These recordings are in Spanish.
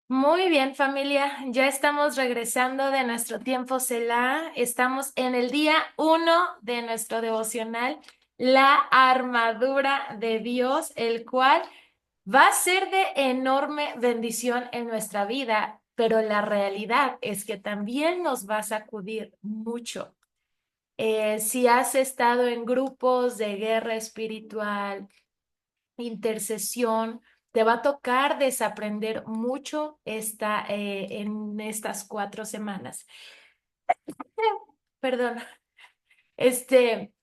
Muy bien, familia. Ya estamos regresando de nuestro tiempo Selah. Estamos en el día 1 de nuestro devocional, la armadura de Dios, el cual va a ser de enorme bendición en nuestra vida, pero la realidad es que también nos va a sacudir mucho. Si has estado en grupos de guerra espiritual, intercesión, te va a tocar desaprender mucho en estas 4 semanas. Perdón. Este,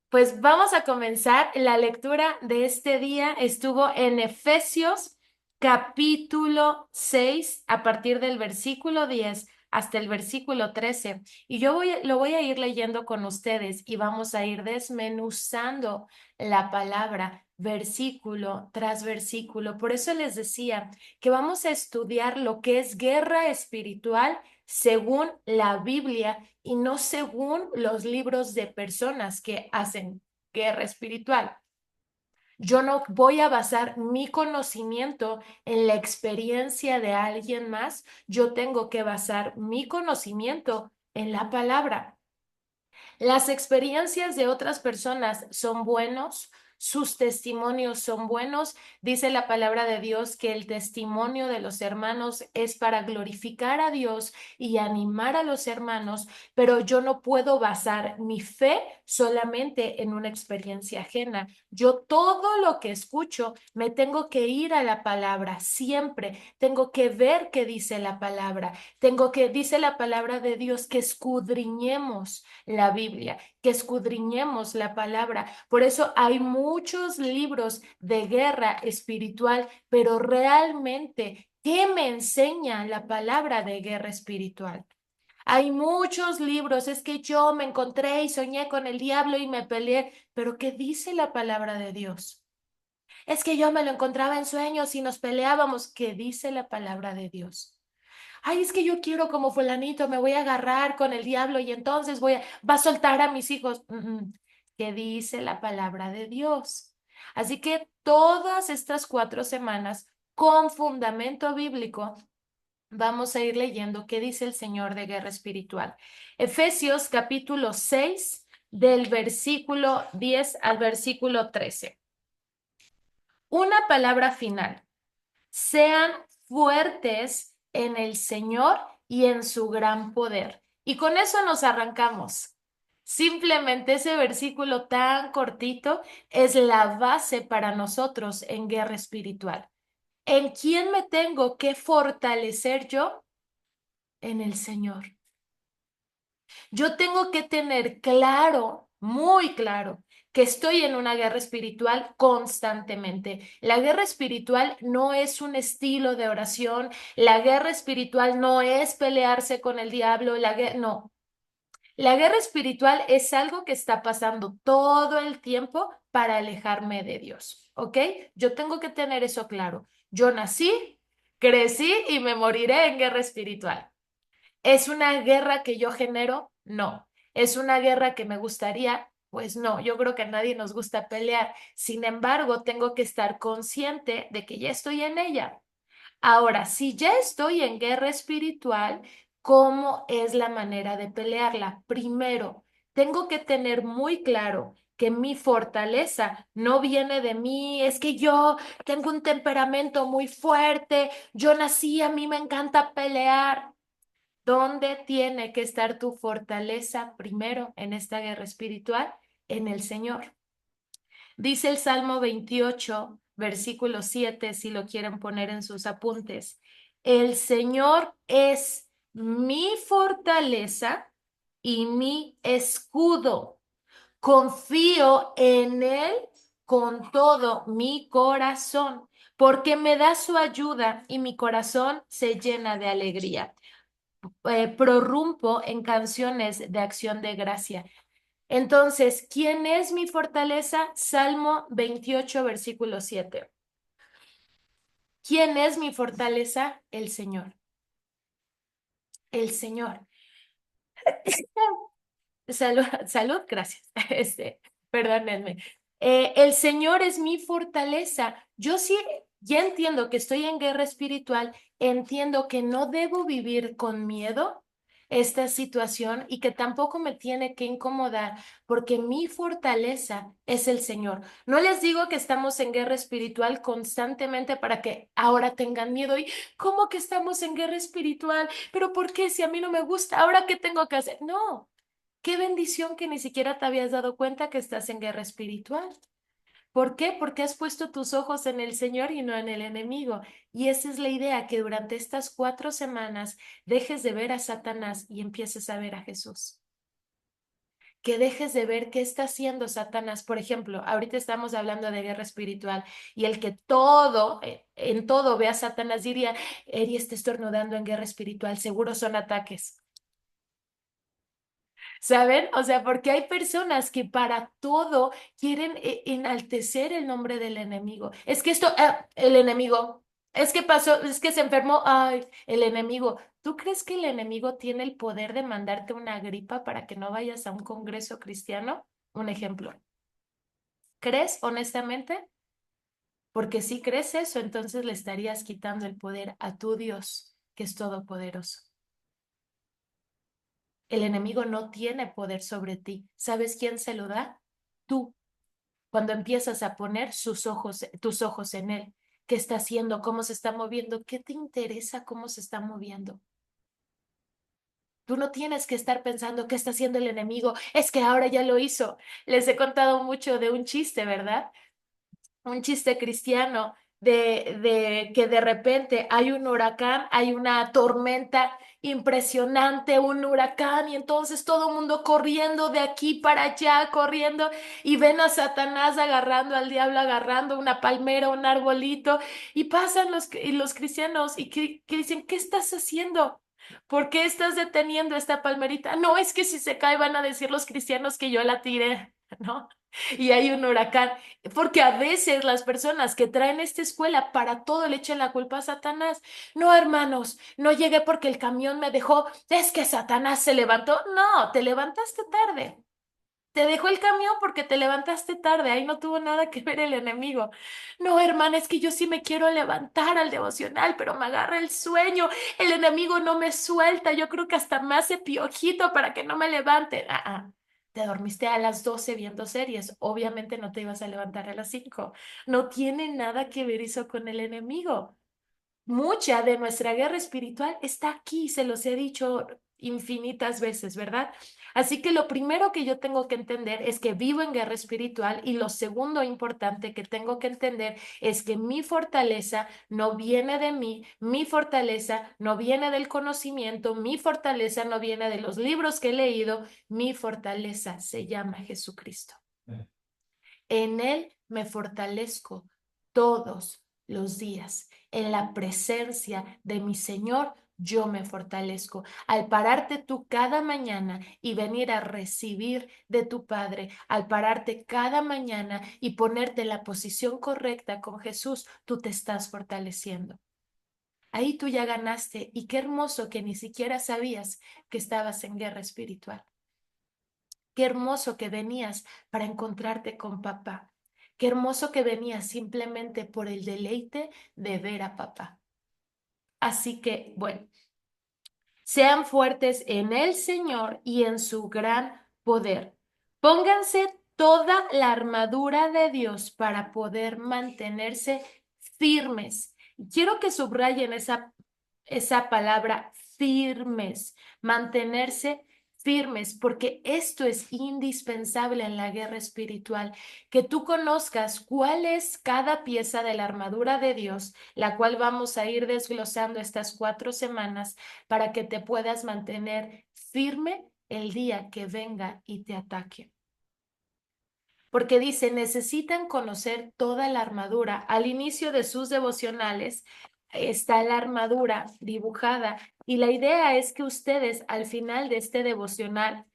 pues vamos a comenzar. La lectura de este día estuvo en Efesios capítulo 6 a partir del versículo 10 hasta el versículo 13. Y lo voy a ir leyendo con ustedes y vamos a ir desmenuzando la palabra versículo tras versículo. Por eso les decía que vamos a estudiar lo que es guerra espiritual según la Biblia y no según los libros de personas que hacen guerra espiritual. Yo no voy a basar mi conocimiento en la experiencia de alguien más, yo tengo que basar mi conocimiento en la palabra. Las experiencias de otras personas son buenos, sus testimonios son buenos. Dice la palabra de Dios que el testimonio de los hermanos es para glorificar a Dios y animar a los hermanos, pero yo no puedo basar mi fe solamente en una experiencia ajena. Yo todo lo que escucho me tengo que ir a la palabra, siempre tengo que ver qué dice la palabra, dice la palabra de Dios que escudriñemos la Biblia, que escudriñemos la palabra. Por eso hay muchos libros de guerra espiritual, pero realmente, ¿qué me enseña la palabra de guerra espiritual? Hay muchos libros, es que yo me encontré y soñé con el diablo y me peleé, pero ¿qué dice la palabra de Dios? Es que yo me lo encontraba en sueños y nos peleábamos, ¿qué dice la palabra de Dios? Ay, es que yo quiero como fulanito, me voy a agarrar con el diablo y entonces va a soltar a mis hijos. ¿Qué dice la palabra de Dios? Así que todas estas 4 semanas, con fundamento bíblico, vamos a ir leyendo qué dice el Señor de guerra espiritual. Efesios capítulo 6, del versículo 10 al versículo 13. Una palabra final. Sean fuertes en el Señor y en su gran poder. Y con eso nos arrancamos. Simplemente ese versículo tan cortito es la base para nosotros en guerra espiritual. ¿En quién me tengo que fortalecer yo? En el Señor. Yo tengo que tener claro, muy claro, que estoy en una guerra espiritual constantemente. La guerra espiritual no es un estilo de oración, la guerra espiritual no es pelearse con el diablo, no. La guerra espiritual es algo que está pasando todo el tiempo para alejarme de Dios, ¿ok? Yo tengo que tener eso claro. Yo nací, crecí y me moriré en guerra espiritual. ¿Es una guerra que yo genero? No. ¿Es una guerra que me gustaría? Pues no, yo creo que a nadie nos gusta pelear. Sin embargo, tengo que estar consciente de que ya estoy en ella. Ahora, si ya estoy en guerra espiritual, ¿cómo es la manera de pelearla? Primero, tengo que tener muy claro que mi fortaleza no viene de mí, es que yo tengo un temperamento muy fuerte, yo nací, a mí me encanta pelear. ¿Dónde tiene que estar tu fortaleza primero en esta guerra espiritual? En el Señor. Dice el Salmo 28, versículo 7, si lo quieren poner en sus apuntes. El Señor es mi fortaleza y mi escudo. Confío en Él con todo mi corazón, porque me da su ayuda y mi corazón se llena de alegría. Prorrumpo en canciones de acción de gracia. Entonces, ¿quién es mi fortaleza? Salmo 28, versículo 7. ¿Quién es mi fortaleza? El Señor. El Señor. Salud, salud, gracias. Perdónenme. El Señor es mi fortaleza. Yo sí, ya entiendo que estoy en guerra espiritual, entiendo que no debo vivir con miedo esta situación y que tampoco me tiene que incomodar porque mi fortaleza es el Señor. No les digo que estamos en guerra espiritual constantemente para que ahora tengan miedo y ¿cómo que estamos en guerra espiritual? ¿Pero por qué? Si a mí no me gusta, ¿ahora qué tengo que hacer? No, qué bendición que ni siquiera te habías dado cuenta que estás en guerra espiritual. ¿Por qué? Porque has puesto tus ojos en el Señor y no en el enemigo. Y esa es la idea, que durante estas 4 semanas dejes de ver a Satanás y empieces a ver a Jesús. Que dejes de ver qué está haciendo Satanás. Por ejemplo, ahorita estamos hablando de guerra espiritual y el que en todo ve a Satanás diría, Eri está estornudando en guerra espiritual, seguro son ataques. ¿Saben? O sea, porque hay personas que para todo quieren enaltecer el nombre del enemigo. Es que el enemigo, es que pasó, es que se enfermó, ay, el enemigo. ¿Tú crees que el enemigo tiene el poder de mandarte una gripa para que no vayas a un congreso cristiano? Un ejemplo. ¿Crees honestamente? Porque si crees eso, entonces le estarías quitando el poder a tu Dios, que es todopoderoso. El enemigo no tiene poder sobre ti. ¿Sabes quién se lo da? Tú. Cuando empiezas a poner tus ojos en él, qué está haciendo, cómo se está moviendo, qué te interesa cómo se está moviendo. Tú no tienes que estar pensando qué está haciendo el enemigo, es que ahora ya lo hizo. Les he contado mucho de un chiste, ¿verdad? Un chiste cristiano de que de repente hay un huracán, hay una tormenta impresionante, un huracán, y entonces todo el mundo corriendo de aquí para allá, corriendo, y ven a Satanás agarrando, al diablo agarrando una palmera, un arbolito, y pasan los cristianos y que dicen, ¿qué estás haciendo? ¿Por qué estás deteniendo esta palmerita? No, es que si se cae van a decir los cristianos que yo la tiré, ¿no? Y hay un huracán. Porque a veces las personas que traen esta escuela para todo le echan la culpa a Satanás. No, hermanos, no llegué porque el camión me dejó. Es que Satanás se levantó. No, te levantaste tarde. Te dejó el camión porque te levantaste tarde. Ahí no tuvo nada que ver el enemigo. No, hermana, es que yo sí me quiero levantar al devocional, pero me agarra el sueño. El enemigo no me suelta. Yo creo que hasta me hace piojito para que no me levante. Te dormiste a las 12 viendo series. Obviamente no te ibas a levantar a las 5. No tiene nada que ver eso con el enemigo. Mucha de nuestra guerra espiritual está aquí, se los he dicho infinitas veces, ¿verdad? Así que lo primero que yo tengo que entender es que vivo en guerra espiritual y lo segundo importante que tengo que entender es que mi fortaleza no viene de mí, mi fortaleza no viene del conocimiento, mi fortaleza no viene de los libros que he leído, mi fortaleza se llama Jesucristo. En Él me fortalezco todos los días. En la presencia de mi Señor, yo me fortalezco. Al pararte tú cada mañana y venir a recibir de tu Padre, al pararte cada mañana y ponerte en la posición correcta con Jesús, tú te estás fortaleciendo. Ahí tú ya ganaste y qué hermoso que ni siquiera sabías que estabas en guerra espiritual. Qué hermoso que venías para encontrarte con papá. Qué hermoso que venías simplemente por el deleite de ver a papá. Así que, bueno, sean fuertes en el Señor y en su gran poder. Pónganse toda la armadura de Dios para poder mantenerse firmes. Quiero que subrayen esa palabra firmes, mantenerse firmes, porque esto es indispensable en la guerra espiritual, que tú conozcas cuál es cada pieza de la armadura de Dios, la cual vamos a ir desglosando estas 4 semanas para que te puedas mantener firme el día que venga y te ataque. Porque dice, necesitan conocer toda la armadura. Al inicio de sus devocionales está la armadura dibujada y la idea es que ustedes al final de este devocional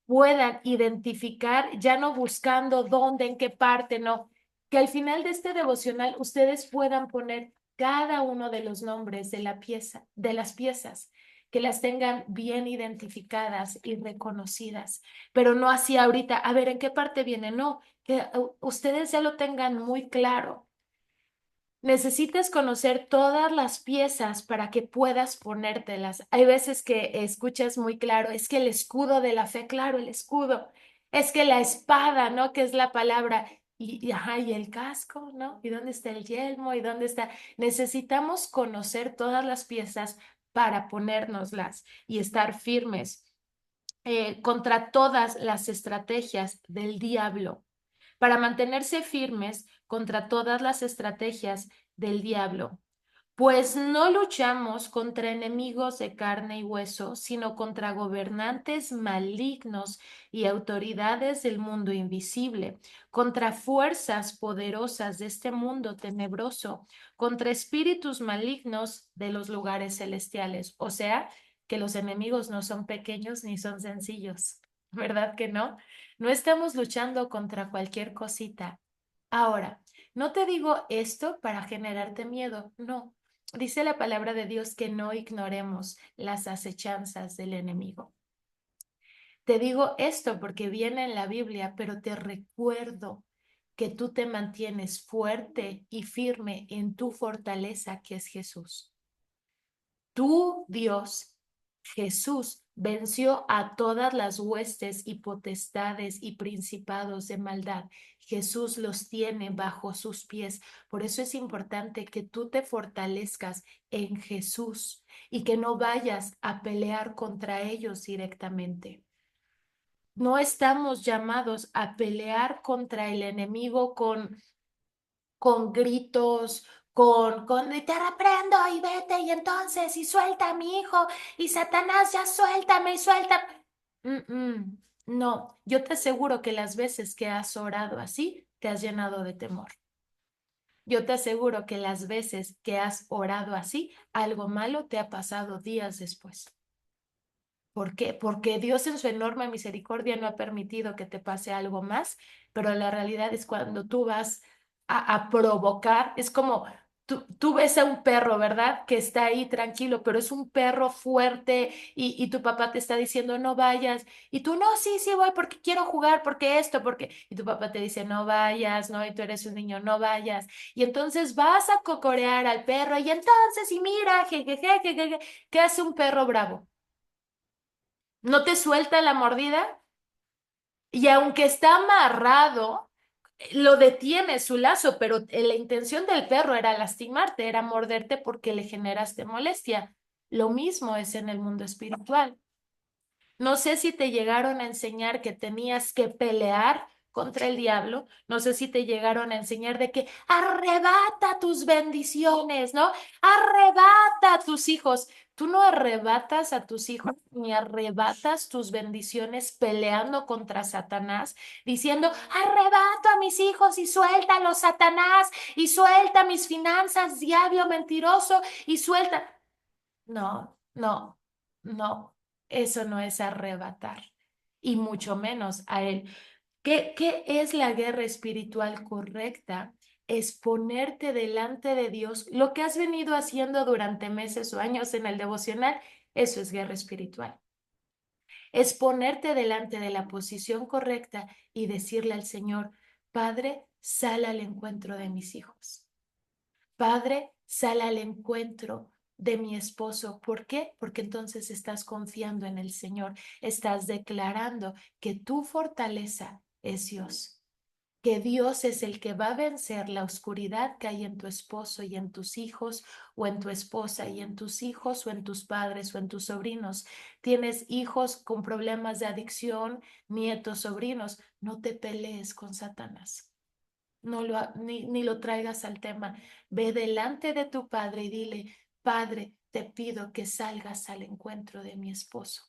puedan identificar, ya no buscando dónde, en qué parte, no, que al final de este devocional ustedes puedan poner cada uno de los nombres de la pieza, de las piezas, que las tengan bien identificadas y reconocidas, pero no así ahorita, a ver, ¿en qué parte viene? No, que ustedes ya lo tengan muy claro Necesitas conocer todas las piezas para que puedas ponértelas. Hay veces que escuchas muy claro, es que el escudo de la fe, claro, el escudo, es que la espada, ¿no? Que es la palabra, ajá, y el casco, ¿no? ¿Y dónde está el yelmo? ¿Y dónde está? Necesitamos conocer todas las piezas para ponérnoslas y estar firmes contra todas las estrategias del diablo, para mantenerse firmes contra todas las estrategias del diablo. Pues no luchamos contra enemigos de carne y hueso, sino contra gobernantes malignos y autoridades del mundo invisible, contra fuerzas poderosas de este mundo tenebroso, contra espíritus malignos de los lugares celestiales. O sea, que los enemigos no son pequeños ni son sencillos, ¿verdad que no? No estamos luchando contra cualquier cosita. Ahora, no te digo esto para generarte miedo, no. Dice la palabra de Dios que no ignoremos las acechanzas del enemigo. Te digo esto porque viene en la Biblia, pero te recuerdo que tú te mantienes fuerte y firme en tu fortaleza que es Jesús. Tu Dios, Jesús, venció a todas las huestes y potestades y principados de maldad. Jesús los tiene bajo sus pies. Por eso es importante que tú te fortalezcas en Jesús y que no vayas a pelear contra ellos directamente. No estamos llamados a pelear contra el enemigo con gritos, y te reprendo y vete y entonces y suelta a mi hijo y Satanás ya suéltame y suéltame. No, yo te aseguro que las veces que has orado así, te has llenado de temor. Yo te aseguro que las veces que has orado así, algo malo te ha pasado días después. ¿Por qué? Porque Dios en su enorme misericordia no ha permitido que te pase algo más, pero la realidad es cuando tú vas a provocar, es como tú ves a un perro, ¿verdad? Que está ahí tranquilo, pero es un perro fuerte y tu papá te está diciendo no vayas y tú no, sí, sí voy porque quiero jugar, porque esto, porque... Y tu papá te dice no vayas, no, y tú eres un niño, no vayas. Y entonces vas a cocorear al perro y entonces, y mira, jejeje, jejeje, ¿qué hace un perro bravo? No te suelta la mordida y aunque está amarrado, lo detiene su lazo, pero la intención del perro era lastimarte, era morderte porque le generaste molestia. Lo mismo es en el mundo espiritual. No sé si te llegaron a enseñar que tenías que pelear contra el diablo. No sé si te llegaron a enseñar de que arrebata tus bendiciones, ¿no? Arrebata a tus hijos. Tú no arrebatas a tus hijos ni arrebatas tus bendiciones peleando contra Satanás, diciendo, arrebato a mis hijos y suéltalo, Satanás, y suelta mis finanzas, diablo mentiroso, y suelta. No, no, no, eso no es arrebatar, y mucho menos a él. ¿Qué es la guerra espiritual correcta? Es ponerte delante de Dios, lo que has venido haciendo durante meses o años en el devocional, eso es guerra espiritual. Es ponerte delante de la posición correcta y decirle al Señor, Padre, sal al encuentro de mis hijos. Padre, sal al encuentro de mi esposo. ¿Por qué? Porque entonces estás confiando en el Señor, estás declarando que tu fortaleza es Dios, que Dios es el que va a vencer la oscuridad que hay en tu esposo y en tus hijos, o en tu esposa y en tus hijos, o en tus padres o en tus sobrinos. Tienes hijos con problemas de adicción, nietos, sobrinos, no te pelees con Satanás. No ni lo traigas al tema. Ve delante de tu padre y dile, Padre, te pido que salgas al encuentro de mi esposo.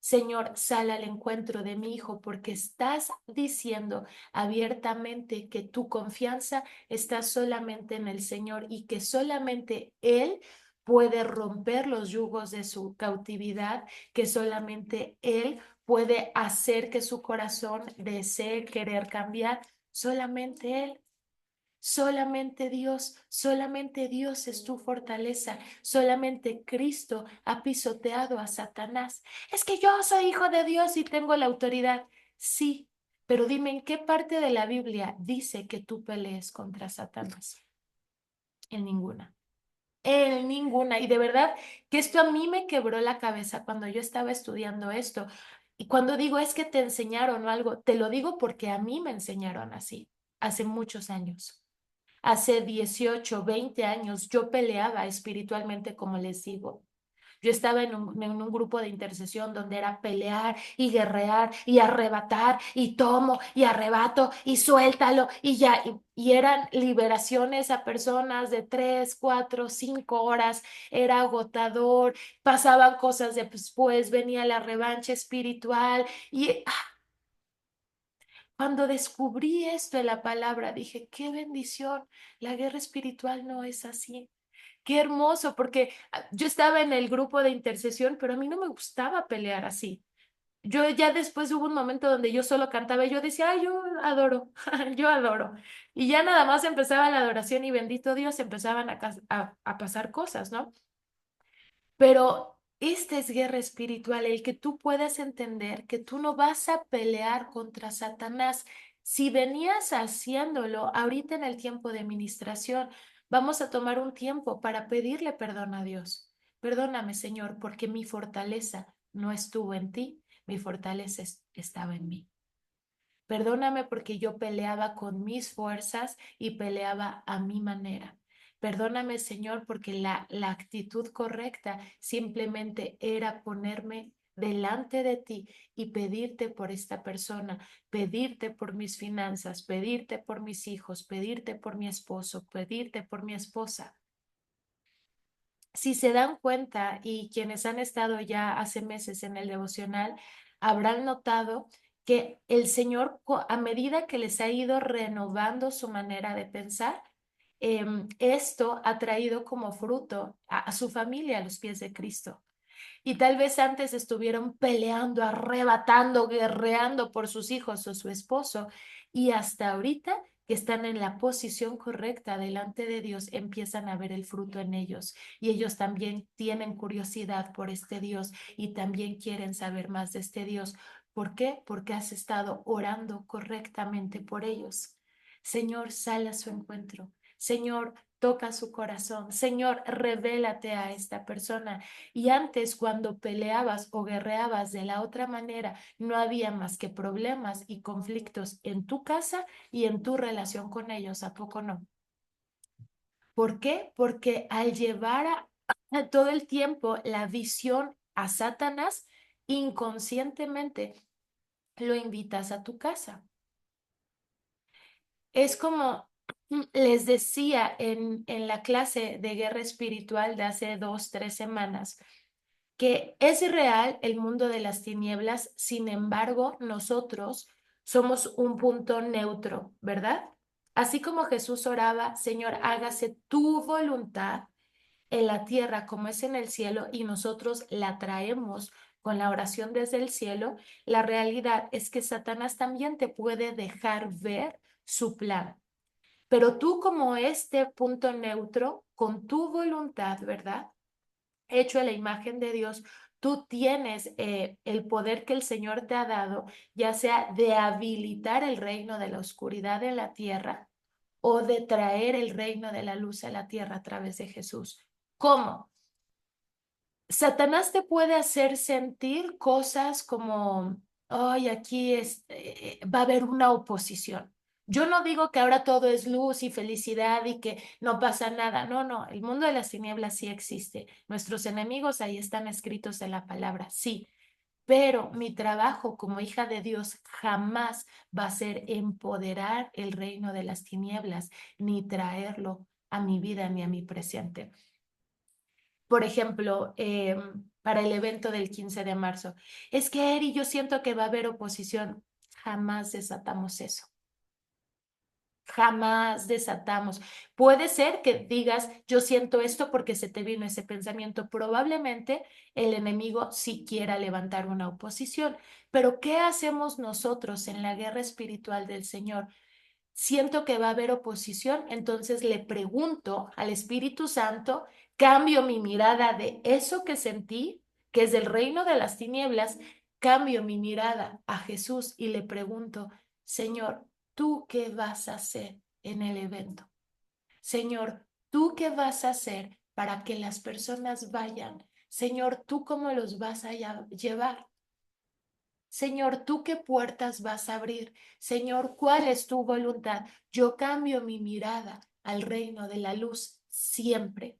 Señor, sal al encuentro de mi hijo porque estás diciendo abiertamente que tu confianza está solamente en el Señor y que solamente Él puede romper los yugos de su cautividad, que solamente Él puede hacer que su corazón desee querer cambiar, solamente Él. Solamente Dios es tu fortaleza, solamente Cristo ha pisoteado a Satanás. Es que yo soy hijo de Dios y tengo la autoridad. Sí, pero dime en qué parte de la Biblia dice que tú pelees contra Satanás. En ninguna. En ninguna. Y de verdad que esto a mí me quebró la cabeza cuando yo estaba estudiando esto. Y cuando digo es que te enseñaron o algo, te lo digo porque a mí me enseñaron así, hace muchos años. Hace 18, 20 años yo peleaba espiritualmente, como les digo. Yo estaba en un grupo de intercesión donde era pelear y guerrear y arrebatar y tomo y arrebato y suéltalo y ya. Y eran liberaciones a personas de 3, 4, 5 horas. Era agotador. Pasaban cosas después, venía la revancha espiritual. Y cuando descubrí esto en la palabra, dije, qué bendición. La guerra espiritual no es así. Qué hermoso, porque yo estaba en el grupo de intercesión, pero a mí no me gustaba pelear así. Yo ya después hubo un momento donde yo solo cantaba y yo decía, ay, yo adoro, yo adoro. Y ya nada más empezaba la adoración y bendito Dios, empezaban a pasar cosas, ¿no? Pero esta es guerra espiritual, el que tú puedas entender que tú no vas a pelear contra Satanás. Si venías haciéndolo ahorita en el tiempo de ministración, vamos a tomar un tiempo para pedirle perdón a Dios. Perdóname, Señor, porque mi fortaleza no estuvo en ti, mi fortaleza estaba en mí. Perdóname porque yo peleaba con mis fuerzas y peleaba a mi manera. Perdóname, Señor, porque la actitud correcta simplemente era ponerme delante de ti y pedirte por esta persona, pedirte por mis finanzas, pedirte por mis hijos, pedirte por mi esposo, pedirte por mi esposa. Si se dan cuenta y quienes han estado ya hace meses en el devocional, habrán notado que el Señor, a medida que les ha ido renovando su manera de pensar, esto ha traído como fruto a su familia a los pies de Cristo. Y tal vez antes estuvieron peleando, arrebatando, guerreando por sus hijos o su esposo. Y hasta ahorita que están en la posición correcta delante de Dios, empiezan a ver el fruto en ellos. Y ellos también tienen curiosidad por este Dios y también quieren saber más de este Dios. ¿Por qué? Porque has estado orando correctamente por ellos. Señor, sal a su encuentro. Señor, toca su corazón. Señor, revélate a esta persona. Y antes, cuando peleabas o guerreabas de la otra manera, no había más que problemas y conflictos en tu casa y en tu relación con ellos, ¿a poco no? ¿Por qué? Porque al llevar a todo el tiempo la visión a Satanás, inconscientemente lo invitas a tu casa. Es como les decía en la clase de guerra espiritual de hace 2, 3 semanas, que es real el mundo de las tinieblas, sin embargo, nosotros somos un punto neutro, ¿verdad? Así como Jesús oraba, Señor, hágase tu voluntad en la tierra como es en el cielo, y nosotros la traemos con la oración desde el cielo, la realidad es que Satanás también te puede dejar ver su plan. Pero tú como este punto neutro, con tu voluntad, ¿verdad? Hecho a la imagen de Dios, tú tienes el poder que el Señor te ha dado, ya sea de habilitar el reino de la oscuridad en la tierra o de traer el reino de la luz a la tierra a través de Jesús. ¿Cómo? Satanás te puede hacer sentir cosas como, ay, aquí va a haber una oposición. Yo no digo que ahora todo es luz y felicidad y que no pasa nada. No, no, el mundo de las tinieblas sí existe. Nuestros enemigos ahí están escritos en la palabra, sí. Pero mi trabajo como hija de Dios jamás va a ser empoderar el reino de las tinieblas, ni traerlo a mi vida ni a mi presente. Por ejemplo, para el evento del 15 de marzo. Es que, Eri, yo siento que va a haber oposición. Jamás desatamos eso. Jamás desatamos. Puede ser que digas, yo siento esto porque se te vino ese pensamiento. Probablemente el enemigo sí quiera levantar una oposición. Pero ¿qué hacemos nosotros en la guerra espiritual del Señor? Siento que va a haber oposición, entonces le pregunto al Espíritu Santo, cambio mi mirada de eso que sentí, que es del reino de las tinieblas, cambio mi mirada a Jesús y le pregunto, Señor, ¿tú qué vas a hacer en el evento? Señor, ¿Tú qué vas a hacer para que las personas vayan? Señor, ¿tú cómo los vas a llevar? Señor, ¿tú qué puertas vas a abrir? Señor, ¿cuál es tu voluntad? Yo cambio mi mirada al reino de la luz siempre.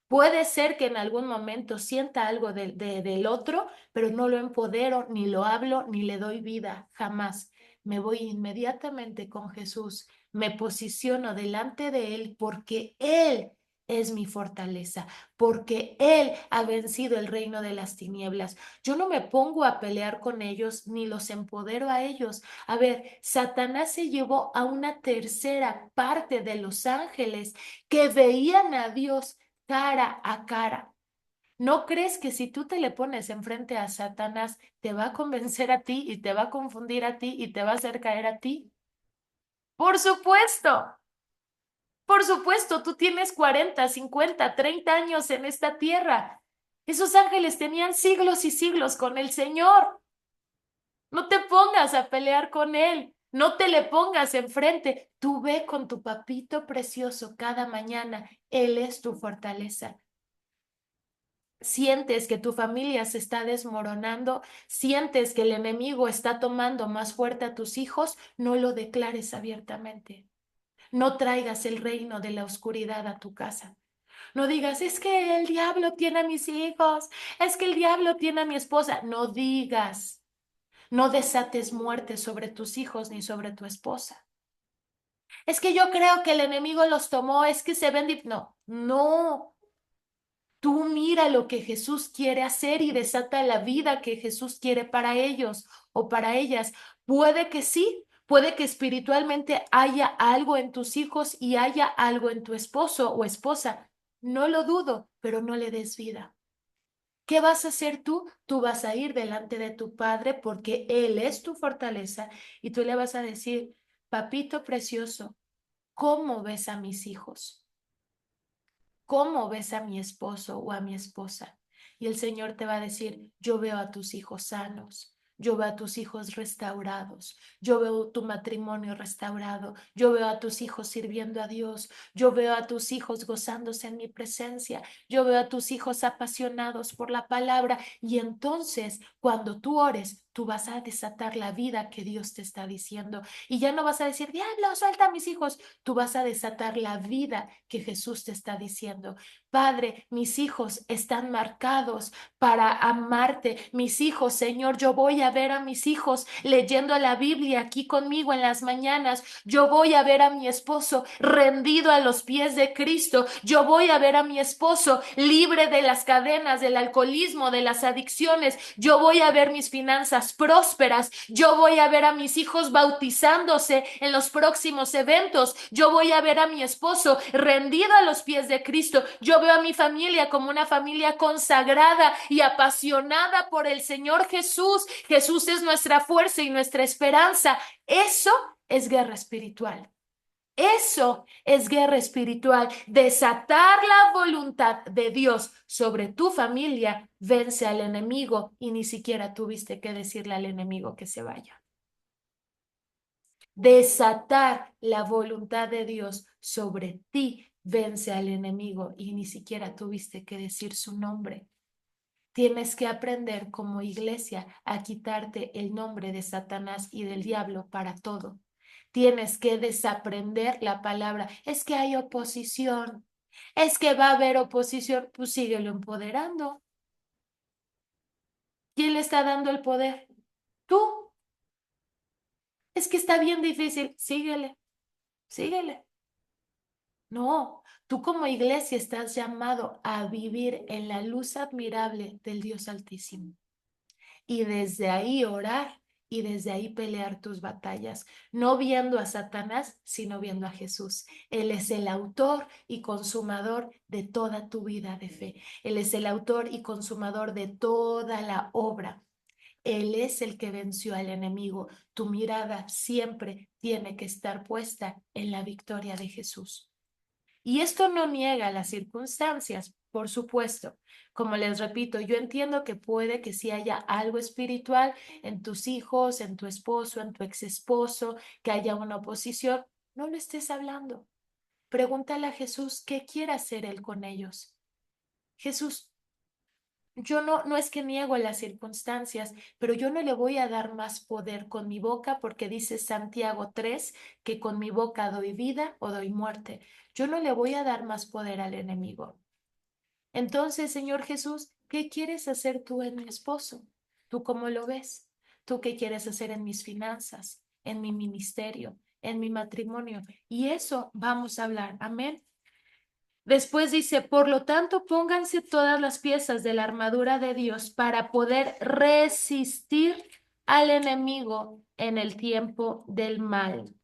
Puede ser que en algún momento sienta algo del otro, pero no lo empodero, ni lo hablo, ni le doy vida, jamás. Me voy inmediatamente con Jesús, me posiciono delante de Él porque Él es mi fortaleza, porque Él ha vencido el reino de las tinieblas. Yo no me pongo a pelear con ellos, ni los empodero a ellos. A ver, Satanás se llevó a una tercera parte de los ángeles que veían a Dios cara a cara. ¿No crees que si tú te le pones enfrente a Satanás, te va a convencer a ti y te va a confundir a ti y te va a hacer caer a ti? Por supuesto, tú tienes 40, 50, 30 años en esta tierra. Esos ángeles tenían siglos y siglos con el Señor. No te pongas a pelear con Él. No te le pongas enfrente. Tú ve con tu papito precioso cada mañana. Él es tu fortaleza. Sientes que tu familia se está desmoronando, sientes que el enemigo está tomando más fuerte a tus hijos, no lo declares abiertamente. No traigas el reino de la oscuridad a tu casa. No digas, es que el diablo tiene a mis hijos, es que el diablo tiene a mi esposa. No digas, no desates muerte sobre tus hijos ni sobre tu esposa. Es que yo creo que el enemigo los tomó, es que se ven... No, no. Tú mira lo que Jesús quiere hacer y desata la vida que Jesús quiere para ellos o para ellas. Puede que sí, puede que espiritualmente haya algo en tus hijos y haya algo en tu esposo o esposa. No lo dudo, pero no le des vida. ¿Qué vas a hacer tú? Tú vas a ir delante de tu padre porque Él es tu fortaleza y tú le vas a decir, papito precioso, ¿cómo ves a mis hijos? ¿Cómo ves a mi esposo o a mi esposa? Y el Señor te va a decir, yo veo a tus hijos sanos. Yo veo a tus hijos restaurados, yo veo tu matrimonio restaurado, yo veo a tus hijos sirviendo a Dios, yo veo a tus hijos gozándose en mi presencia, yo veo a tus hijos apasionados por la palabra y entonces cuando tú ores, tú vas a desatar la vida que Dios te está diciendo y ya no vas a decir, diablo, suelta a mis hijos, tú vas a desatar la vida que Jesús te está diciendo. Padre, mis hijos están marcados para amarte. Mis hijos, Señor, yo voy a ver a mis hijos leyendo la Biblia aquí conmigo en las mañanas. Yo voy a ver a mi esposo rendido a los pies de Cristo. Yo voy a ver a mi esposo libre de las cadenas, del alcoholismo, de las adicciones. Yo voy a ver mis finanzas prósperas. Yo voy a ver a mis hijos bautizándose en los próximos eventos. Yo voy a ver a mi esposo rendido a los pies de Cristo. Yo veo a mi familia como una familia consagrada y apasionada por el Señor Jesús. Jesús es nuestra fuerza y nuestra esperanza. Eso es guerra espiritual. Eso es guerra espiritual. Desatar la voluntad de Dios sobre tu familia vence al enemigo y ni siquiera tuviste que decirle al enemigo que se vaya. Desatar la voluntad de Dios sobre ti vence al enemigo y ni siquiera tuviste que decir su nombre. Tienes que aprender como iglesia a quitarte el nombre de Satanás y del diablo para todo. Tienes que desaprender la palabra. Es que hay oposición. Es que va a haber oposición. Pues síguelo empoderando. ¿Quién le está dando el poder? Tú. Es que está bien difícil. Síguele, síguele. No, tú como iglesia estás llamado a vivir en la luz admirable del Dios Altísimo y desde ahí orar y desde ahí pelear tus batallas, no viendo a Satanás, sino viendo a Jesús. Él es el autor y consumador de toda tu vida de fe. Él es el autor y consumador de toda la obra. Él es el que venció al enemigo. Tu mirada siempre tiene que estar puesta en la victoria de Jesús. Y esto no niega las circunstancias, por supuesto. Como les repito, yo entiendo que puede que sí haya algo espiritual en tus hijos, en tu esposo, en tu ex esposo, que haya una oposición. No lo estés hablando. pregúntale a Jesús qué quiere hacer Él con ellos. Jesús, yo no es que niego las circunstancias, pero yo no le voy a dar más poder con mi boca porque dice Santiago 3 que con mi boca doy vida o doy muerte. Yo no le voy a dar más poder al enemigo. Entonces, Señor Jesús, ¿qué quieres hacer tú en mi esposo? ¿Tú cómo lo ves? ¿Tú qué quieres hacer en mis finanzas, en mi ministerio, en mi matrimonio? Y eso vamos a hablar. Amén. Después dice, por lo tanto, pónganse todas las piezas de la armadura de Dios para poder resistir al enemigo en el tiempo del mal.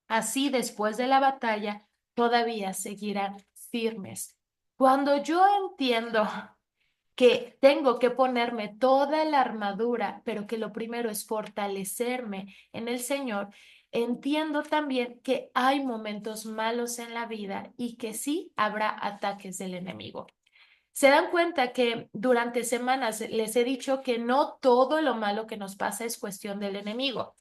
Así, después de la batalla, todavía seguirán firmes. Cuando yo entiendo que tengo que ponerme toda la armadura, pero que lo primero es fortalecerme en el Señor, entiendo también que hay momentos malos en la vida y que sí habrá ataques del enemigo. Se dan cuenta que durante semanas les he dicho que no todo lo malo que nos pasa es cuestión del enemigo.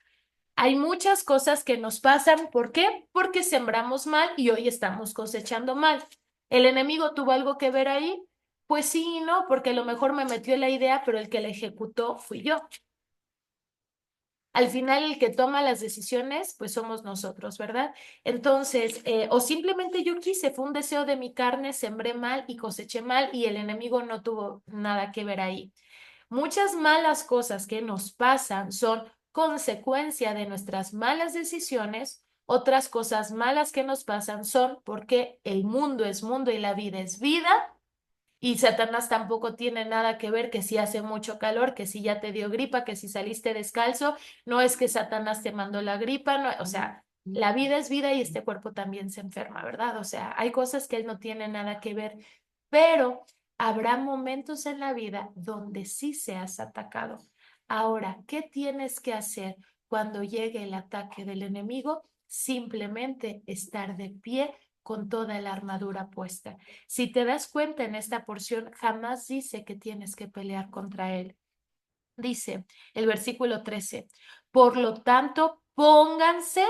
Hay muchas cosas que nos pasan. ¿Por qué? Porque sembramos mal y hoy estamos cosechando mal. ¿El enemigo tuvo algo que ver ahí? Pues sí y no, porque a lo mejor me metió la idea, pero el que la ejecutó fui yo. Al final, el que toma las decisiones, pues somos nosotros, ¿verdad? Entonces, o simplemente yo quise, fue un deseo de mi carne, sembré mal y coseché mal y el enemigo no tuvo nada que ver ahí. Muchas malas cosas que nos pasan son consecuencia de nuestras malas decisiones. Otras cosas malas que nos pasan son porque el mundo es mundo y la vida es vida. Y Satanás tampoco tiene nada que ver que si hace mucho calor, que si ya te dio gripa, que si saliste descalzo, no es que Satanás te mandó la gripa, no, o sea, la vida es vida y este cuerpo también se enferma, ¿verdad? O sea, hay cosas que él no tiene nada que ver, pero habrá momentos en la vida donde sí seas atacado. Ahora, ¿qué tienes que hacer cuando llegue el ataque del enemigo? Simplemente estar de pie con toda la armadura puesta. Si te das cuenta en esta porción, jamás dice que tienes que pelear contra él. Dice el versículo 13, por lo tanto, pónganse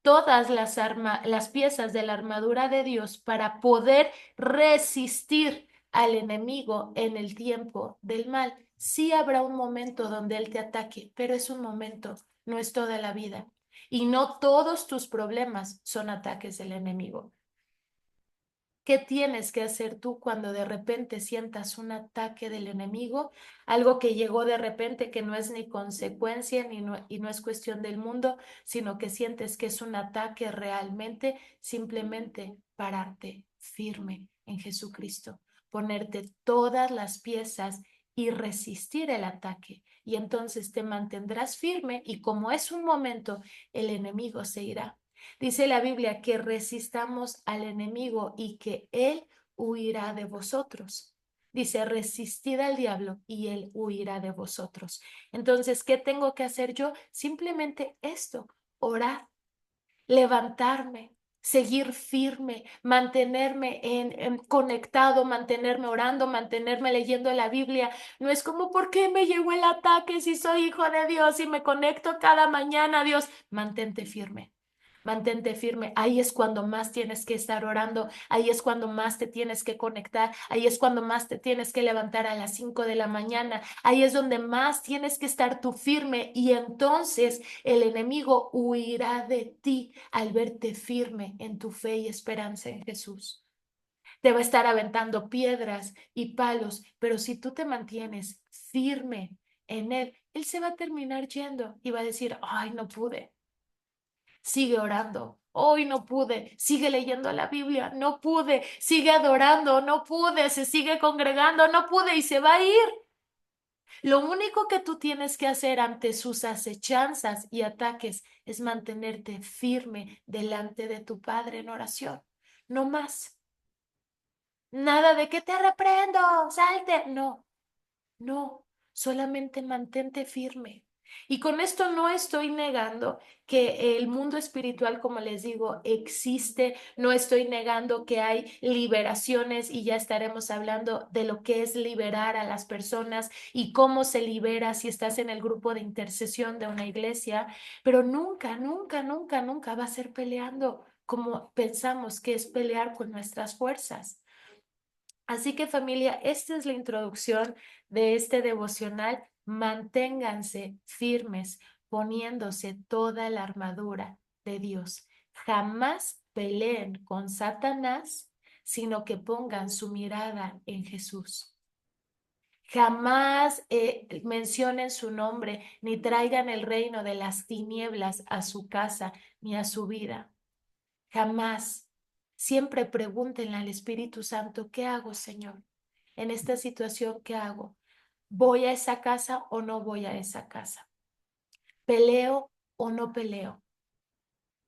todas las piezas de la armadura de Dios para poder resistir al enemigo en el tiempo del mal. Sí habrá un momento donde él te ataque, pero es un momento, no es toda la vida. Y no todos tus problemas son ataques del enemigo. ¿Qué tienes que hacer tú cuando de repente sientas un ataque del enemigo? Algo que llegó de repente que no es ni consecuencia y no es cuestión del mundo, sino que sientes que es un ataque realmente, simplemente pararte firme en Jesucristo, ponerte todas las piezas y resistir el ataque. Y entonces te mantendrás firme y como es un momento, el enemigo se irá. Dice la Biblia que resistamos al enemigo y que él huirá de vosotros. Dice, resistid al diablo y él huirá de vosotros. Entonces, ¿qué tengo que hacer yo? Simplemente esto, orar, levantarme, seguir firme, mantenerme conectado, mantenerme orando, mantenerme leyendo la Biblia. No es como, ¿por qué me llegó el ataque si soy hijo de Dios y me conecto cada mañana a Dios? Mantente firme. Mantente firme. Ahí es cuando más tienes que estar orando. Ahí es cuando más te tienes que conectar. Ahí es cuando más te tienes que levantar a las 5 de la mañana. Ahí es donde más tienes que estar tú firme. Y entonces el enemigo huirá de ti al verte firme en tu fe y esperanza en Jesús. Te va a estar aventando piedras y palos, pero si tú te mantienes firme en Él, Él se va a terminar yendo y va a decir, ay, no pude. Sigue orando. Hoy no pude, sigue leyendo la Biblia, no pude, sigue adorando, no pude, se sigue congregando, no pude y se va a ir. Lo único que tú tienes que hacer ante sus acechanzas y ataques es mantenerte firme delante de tu Padre en oración. No más. Nada de que te reprendo, salte. No, no, solamente mantente firme. Y con esto no estoy negando que el mundo espiritual, como les digo, existe. No estoy negando que hay liberaciones y ya estaremos hablando de lo que es liberar a las personas y cómo se libera si estás en el grupo de intercesión de una iglesia. Pero nunca, nunca, nunca, nunca va a ser peleando. como pensamos que es pelear con nuestras fuerzas. Así que familia, esta es la introducción de este devocional. Manténganse firmes poniéndose toda la armadura de Dios. Jamás peleen con Satanás, sino que pongan su mirada en Jesús. Jamás mencionen su nombre, ni traigan el reino de las tinieblas a su casa, ni a su vida. Jamás. Siempre pregúntenle al Espíritu Santo, ¿qué hago, Señor? En esta situación, ¿qué hago? ¿Voy a esa casa o no voy a esa casa? ¿Peleo o no peleo?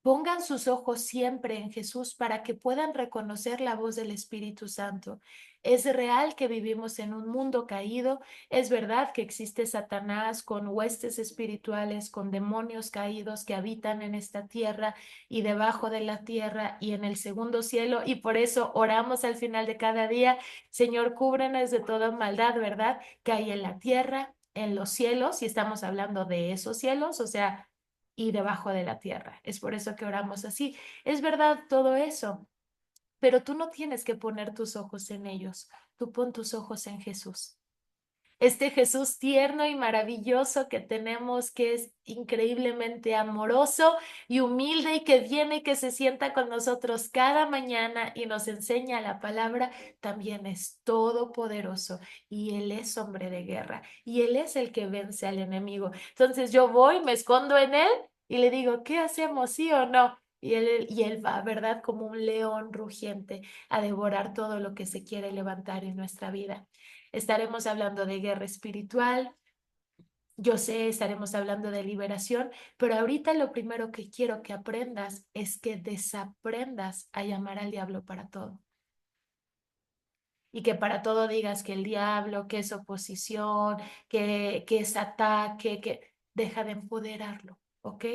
Pongan sus ojos siempre en Jesús para que puedan reconocer la voz del Espíritu Santo. Es real que vivimos en un mundo caído. Es verdad que existe Satanás con huestes espirituales, con demonios caídos que habitan en esta tierra y debajo de la tierra y en el segundo cielo. Y por eso oramos al final de cada día, Señor, cúbrenos de toda maldad, ¿verdad? Que hay en la tierra, en los cielos, y estamos hablando de esos cielos, o sea, y debajo de la tierra. Es por eso que oramos así. Es verdad todo eso, pero tú no tienes que poner tus ojos en ellos. Tú pon tus ojos en Jesús. Este Jesús tierno y maravilloso que tenemos, que es increíblemente amoroso y humilde y que viene y que se sienta con nosotros cada mañana y nos enseña la palabra, también es todopoderoso y Él es hombre de guerra y Él es el que vence al enemigo. Entonces yo voy, me escondo en Él y le digo, ¿qué hacemos? ¿Sí o no? Y él va, ¿verdad? Como un león rugiente a devorar todo lo que se quiere levantar en nuestra vida. Estaremos hablando de guerra espiritual, yo sé, estaremos hablando de liberación, pero ahorita lo primero que quiero que aprendas es que desaprendas a llamar al diablo para todo. Y que para todo digas que el diablo, que es oposición, que es ataque, que deja de empoderarlo, ¿ok?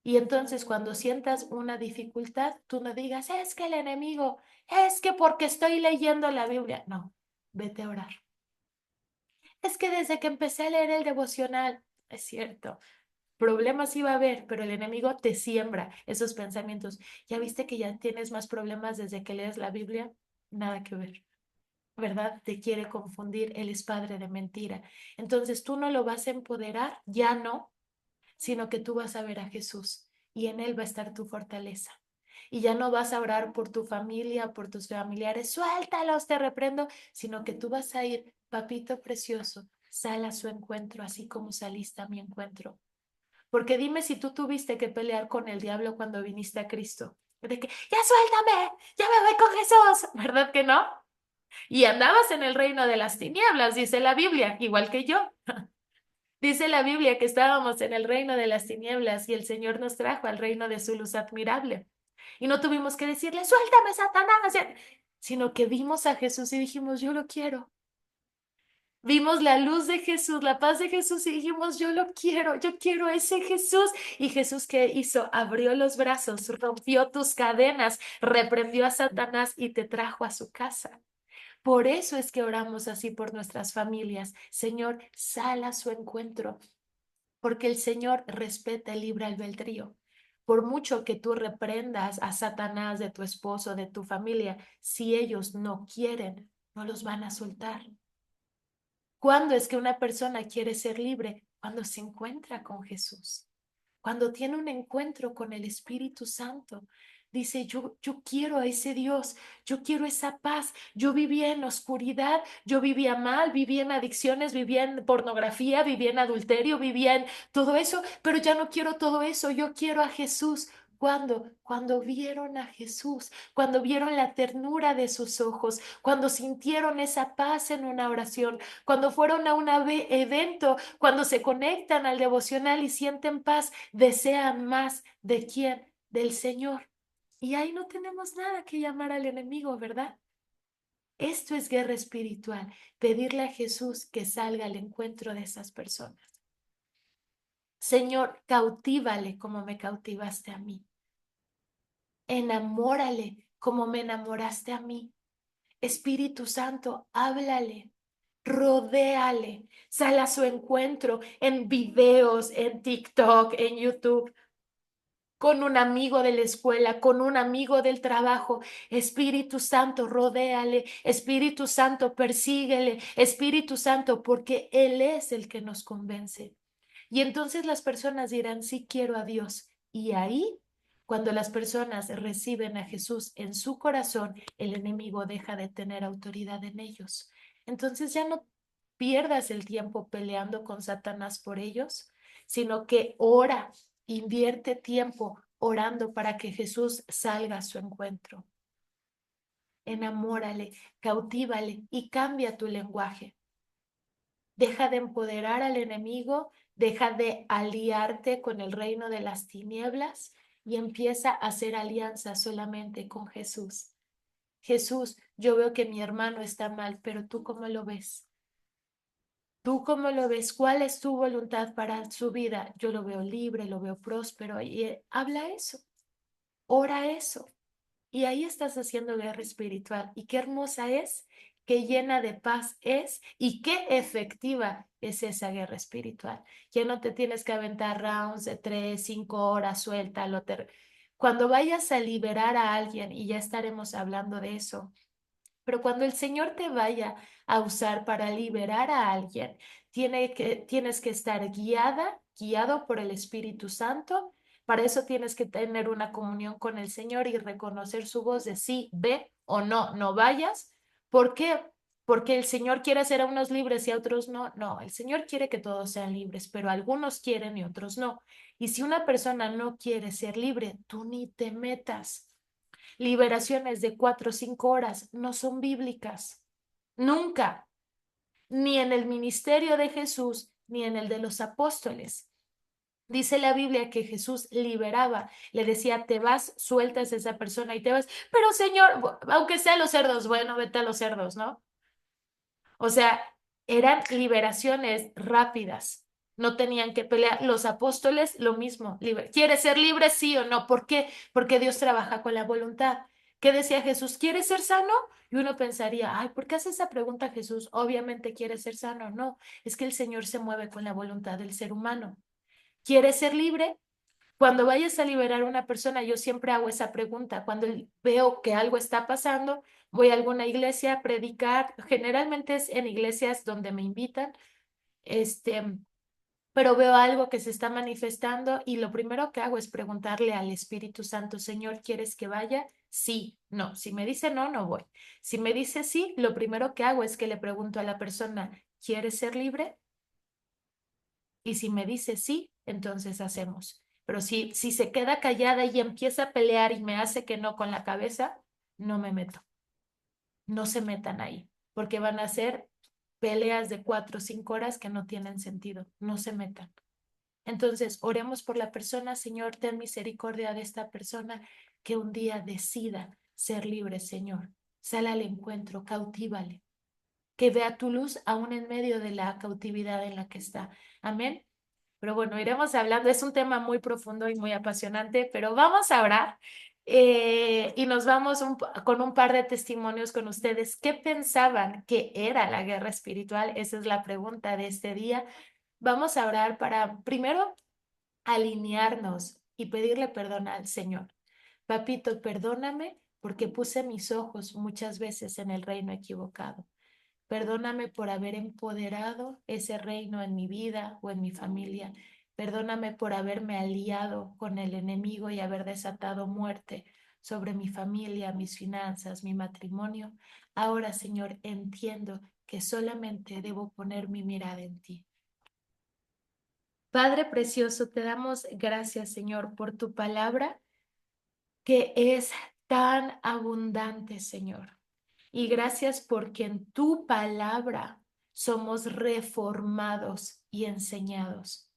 Y entonces cuando sientas una dificultad, tú no digas, es que el enemigo, es que porque estoy leyendo la Biblia. No, vete a orar. Es que desde que empecé a leer el devocional, es cierto, problemas iba a haber, pero el enemigo te siembra esos pensamientos. ¿Ya viste que ya tienes más problemas desde que lees la Biblia? Nada que ver, ¿verdad? Te quiere confundir, él es padre de mentira. Entonces tú no lo vas a empoderar, ya no, sino que tú vas a ver a Jesús y en él va a estar tu fortaleza. Y ya no vas a orar por tu familia, por tus familiares, suéltalos, te reprendo, sino que tú vas a ir, papito precioso, sal a su encuentro, así como saliste a mi encuentro. Porque dime si tú tuviste que pelear con el diablo cuando viniste a Cristo. De que, ya suéltame, ya me voy con Jesús, ¿verdad que no? Y andabas en el reino de las tinieblas, dice la Biblia, igual que yo. Dice la Biblia que estábamos en el reino de las tinieblas y el Señor nos trajo al reino de su luz admirable. Y no tuvimos que decirle, suéltame, Satanás, sino que vimos a Jesús y dijimos, yo lo quiero. Vimos la luz de Jesús, la paz de Jesús y dijimos, yo lo quiero, yo quiero ese Jesús. Y Jesús, ¿qué hizo? Abrió los brazos, rompió tus cadenas, reprendió a Satanás y te trajo a su casa. Por eso es que oramos así por nuestras familias. Señor, sal a su encuentro, porque el Señor respeta el libre albedrío. Por mucho que tú reprendas a Satanás de tu esposo, de tu familia, si ellos no quieren, no los van a soltar. ¿Cuándo es que una persona quiere ser libre? Cuando se encuentra con Jesús, cuando tiene un encuentro con el Espíritu Santo. Dice, yo quiero a ese Dios, yo quiero esa paz. Yo vivía en oscuridad, yo vivía mal, vivía en adicciones, vivía en pornografía, vivía en adulterio, vivía en todo eso, pero ya no quiero todo eso, yo quiero a Jesús. ¿Cuándo? Cuando vieron a Jesús, cuando vieron la ternura de sus ojos, cuando sintieron esa paz en una oración, cuando fueron a un evento, cuando se conectan al devocional y sienten paz, desean más de quién, del Señor. Y ahí no tenemos nada que llamar al enemigo, ¿verdad? Esto es guerra espiritual, pedirle a Jesús que salga al encuentro de esas personas. Señor, cautívale como me cautivaste a mí. Enamórale como me enamoraste a mí. Espíritu Santo, háblale, rodéale, sal a su encuentro en videos, en TikTok, en YouTube. con un amigo de la escuela, con un amigo del trabajo. Espíritu Santo, rodéale. Espíritu Santo, persíguele. Espíritu Santo, porque Él es el que nos convence. Y entonces las personas dirán, sí quiero a Dios. Y ahí, cuando las personas reciben a Jesús en su corazón, el enemigo deja de tener autoridad en ellos. Entonces ya no pierdas el tiempo peleando con Satanás por ellos, sino que ora, invierte tiempo orando para que Jesús salga a su encuentro. Enamórale, cautívale y cambia tu lenguaje. Deja de empoderar al enemigo, deja de aliarte con el reino de las tinieblas y empieza a hacer alianza solamente con Jesús. Jesús, yo veo que mi hermano está mal, pero ¿tú cómo lo ves? ¿Tú cómo lo ves? ¿Cuál es tu voluntad para su vida? Yo lo veo libre, lo veo próspero y habla eso, ora eso. Y ahí estás haciendo guerra espiritual. Y qué hermosa es, qué llena de paz es y qué efectiva es esa guerra espiritual. Ya no te tienes que aventar rounds de 3, 5 horas, suéltalo. Cuando vayas a liberar a alguien, y ya estaremos hablando de eso, pero cuando el Señor te vaya a usar para liberar a alguien, tienes que estar guiado por el Espíritu Santo. Para eso tienes que tener una comunión con el Señor y reconocer su voz de sí, ve o no, no vayas. ¿Por qué? Porque el Señor quiere hacer a unos libres y a otros no. No, el Señor quiere que todos sean libres, pero algunos quieren y otros no. Y si una persona no quiere ser libre, tú ni te metas. Liberaciones de 4 o 5 horas no son bíblicas. Nunca, ni en el ministerio de Jesús, ni en el de los apóstoles. Dice la Biblia que Jesús liberaba, le decía, te vas, sueltas a esa persona y te vas, pero Señor, aunque sea los cerdos, bueno, vete a los cerdos, ¿no? O sea, eran liberaciones rápidas. No tenían que pelear. Los apóstoles, lo mismo. ¿Quieres ser libre? Sí o no. ¿Por qué? Porque Dios trabaja con la voluntad. ¿Qué decía Jesús? ¿Quieres ser sano? Y uno pensaría, ay, ¿por qué hace esa pregunta Jesús? Obviamente quiere ser sano. No, es que el Señor se mueve con la voluntad del ser humano. ¿Quieres ser libre? Cuando vayas a liberar a una persona, yo siempre hago esa pregunta. Cuando veo que algo está pasando, voy a alguna iglesia a predicar. Generalmente es en iglesias donde me invitan, este, pero veo algo que se está manifestando y lo primero que hago es preguntarle al Espíritu Santo, Señor, ¿quieres que vaya? Sí, no. Si me dice no, no voy. Si me dice sí, lo primero que hago es que le pregunto a la persona, ¿quieres ser libre? Y si me dice sí, entonces hacemos. Pero si se queda callada y empieza a pelear y me hace que no con la cabeza, no me meto. No se metan ahí, porque van a ser peleas de 4 o 5 horas que no tienen sentido. No se metan. Entonces, oremos por la persona. Señor, ten misericordia de esta persona que un día decida ser libre, Señor. Sal al encuentro, cautívale. Que vea tu luz aún en medio de la cautividad en la que está. Amén. Pero bueno, iremos hablando, es un tema muy profundo y muy apasionante, pero vamos a orar y nos vamos con un par de testimonios con ustedes. ¿Qué pensaban que era la guerra espiritual? Esa es la pregunta de este día. Vamos a orar para primero alinearnos y pedirle perdón al Señor. Papito, perdóname porque puse mis ojos muchas veces en el reino equivocado. Perdóname por haber empoderado ese reino en mi vida o en mi familia. Perdóname por haberme aliado con el enemigo y haber desatado muerte sobre mi familia, mis finanzas, mi matrimonio. Ahora, Señor, entiendo que solamente debo poner mi mirada en ti. Padre precioso, te damos gracias, Señor, por tu palabra que es tan abundante, Señor. Y gracias porque en tu palabra somos reformados y enseñados.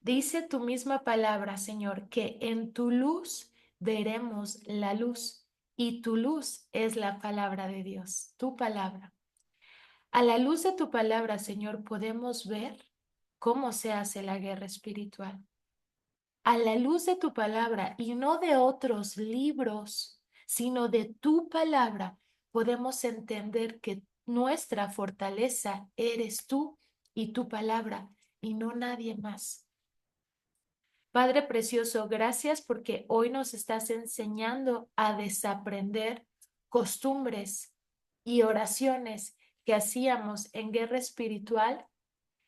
Dice tu misma palabra, Señor, que en tu luz veremos la luz y tu luz es la palabra de Dios, tu palabra. A la luz de tu palabra, Señor, podemos ver cómo se hace la guerra espiritual. A la luz de tu palabra y no de otros libros, sino de tu palabra, podemos entender que nuestra fortaleza eres tú y tu palabra y no nadie más. Padre precioso, gracias porque hoy nos estás enseñando a desaprender costumbres y oraciones que hacíamos en guerra espiritual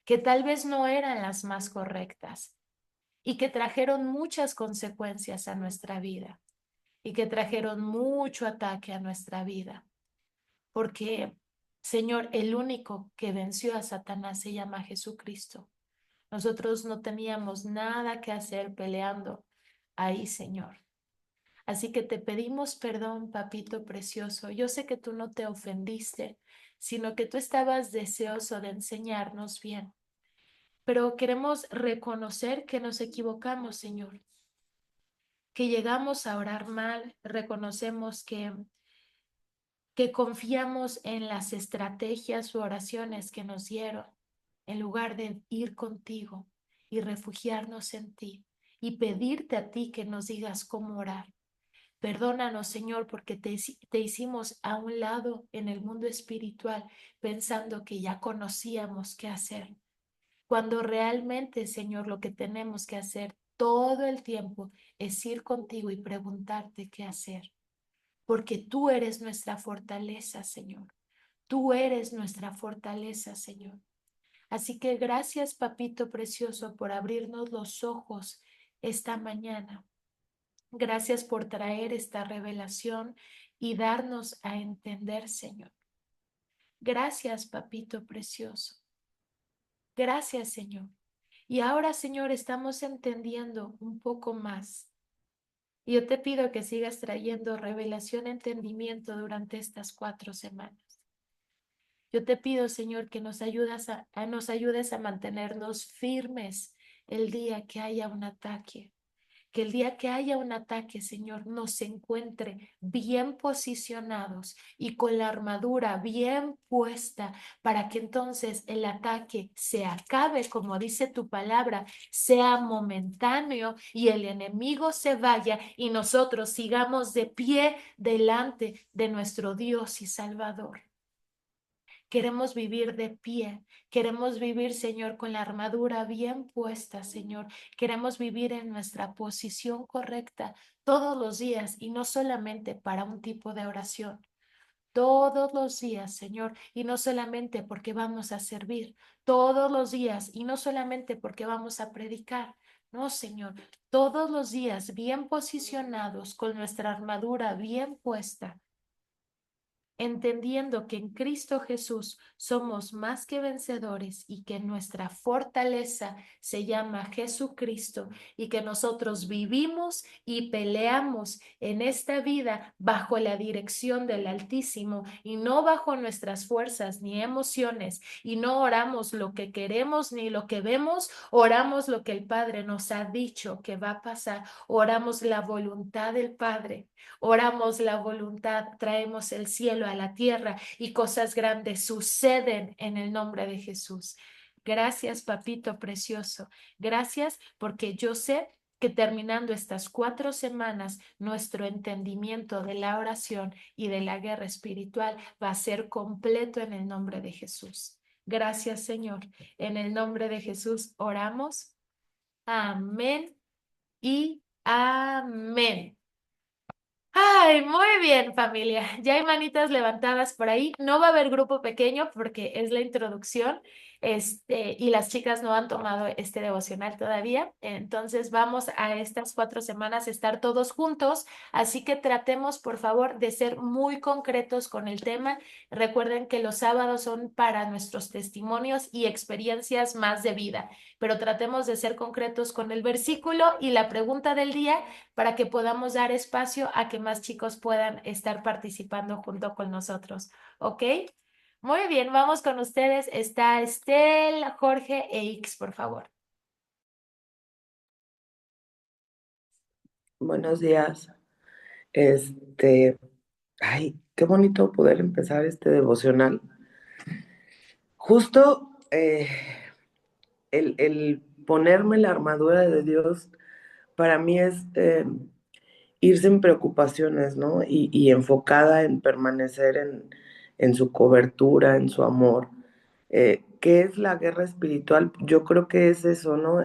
que tal vez no eran las más correctas y que trajeron muchas consecuencias a nuestra vida y que trajeron mucho ataque a nuestra vida. Porque, Señor, el único que venció a Satanás se llama Jesucristo. Nosotros no teníamos nada que hacer peleando ahí, Señor. Así que te pedimos perdón, papito precioso. Yo sé que tú no te ofendiste, sino que tú estabas deseoso de enseñarnos bien. Pero queremos reconocer que nos equivocamos, Señor, que llegamos a orar mal, reconocemos que confiamos en las estrategias u oraciones que nos dieron, en lugar de ir contigo y refugiarnos en ti y pedirte a ti que nos digas cómo orar. Perdónanos, Señor, porque te hicimos a un lado en el mundo espiritual pensando que ya conocíamos qué hacer, cuando realmente, Señor, lo que tenemos que hacer todo el tiempo es ir contigo y preguntarte qué hacer, porque tú eres nuestra fortaleza, Señor. Tú eres nuestra fortaleza, Señor. Así que gracias, papito precioso, por abrirnos los ojos esta mañana. Gracias por traer esta revelación y darnos a entender, Señor. Gracias, papito precioso. Gracias, Señor. Y ahora, Señor, estamos entendiendo un poco más. Y yo te pido que sigas trayendo revelación, entendimiento durante estas 4 semanas. Yo te pido, Señor, que nos ayudes a mantenernos firmes el día que haya un ataque. Que el día que haya un ataque, Señor, nos encuentre bien posicionados y con la armadura bien puesta para que entonces el ataque se acabe, como dice tu palabra, sea momentáneo y el enemigo se vaya y nosotros sigamos de pie delante de nuestro Dios y Salvador. Queremos vivir de pie, queremos vivir, Señor, con la armadura bien puesta, Señor. Queremos vivir en nuestra posición correcta todos los días y no solamente para un tipo de oración. Todos los días, Señor, y no solamente porque vamos a servir, todos los días y no solamente porque vamos a predicar. No, Señor, todos los días bien posicionados con nuestra armadura bien puesta, entendiendo que en Cristo Jesús somos más que vencedores y que nuestra fortaleza se llama Jesucristo y que nosotros vivimos y peleamos en esta vida bajo la dirección del Altísimo y no bajo nuestras fuerzas ni emociones, y no oramos lo que queremos ni lo que vemos, oramos lo que el Padre nos ha dicho que va a pasar, oramos la voluntad del Padre. Oramos la voluntad, traemos el cielo a la tierra y cosas grandes suceden en el nombre de Jesús. Gracias, papito precioso. Gracias porque yo sé que terminando estas 4 semanas, nuestro entendimiento de la oración y de la guerra espiritual va a ser completo en el nombre de Jesús. Gracias, Señor. En el nombre de Jesús oramos. Amén y amén. Ay, muy bien, familia. Ya hay manitas levantadas por ahí. No va a haber grupo pequeño porque es la introducción, y las chicas no han tomado este devocional todavía. Entonces vamos a estas 4 semanas a estar todos juntos. Así que tratemos, por favor, de ser muy concretos con el tema. Recuerden que los sábados son para nuestros testimonios y experiencias más de vida, pero tratemos de ser concretos con el versículo y la pregunta del día para que podamos dar espacio a que más chicos puedan estar participando junto con nosotros. ¿Ok? Muy bien, vamos con ustedes. Está Estel, Jorge e Ix, por favor. Buenos días. Ay, qué bonito poder empezar este devocional. Justo el ponerme la armadura de Dios para mí es ir sin preocupaciones, ¿no? Y enfocada en permanecer en su cobertura, en su amor. ¿Qué es la guerra espiritual? Yo creo que es eso, ¿no?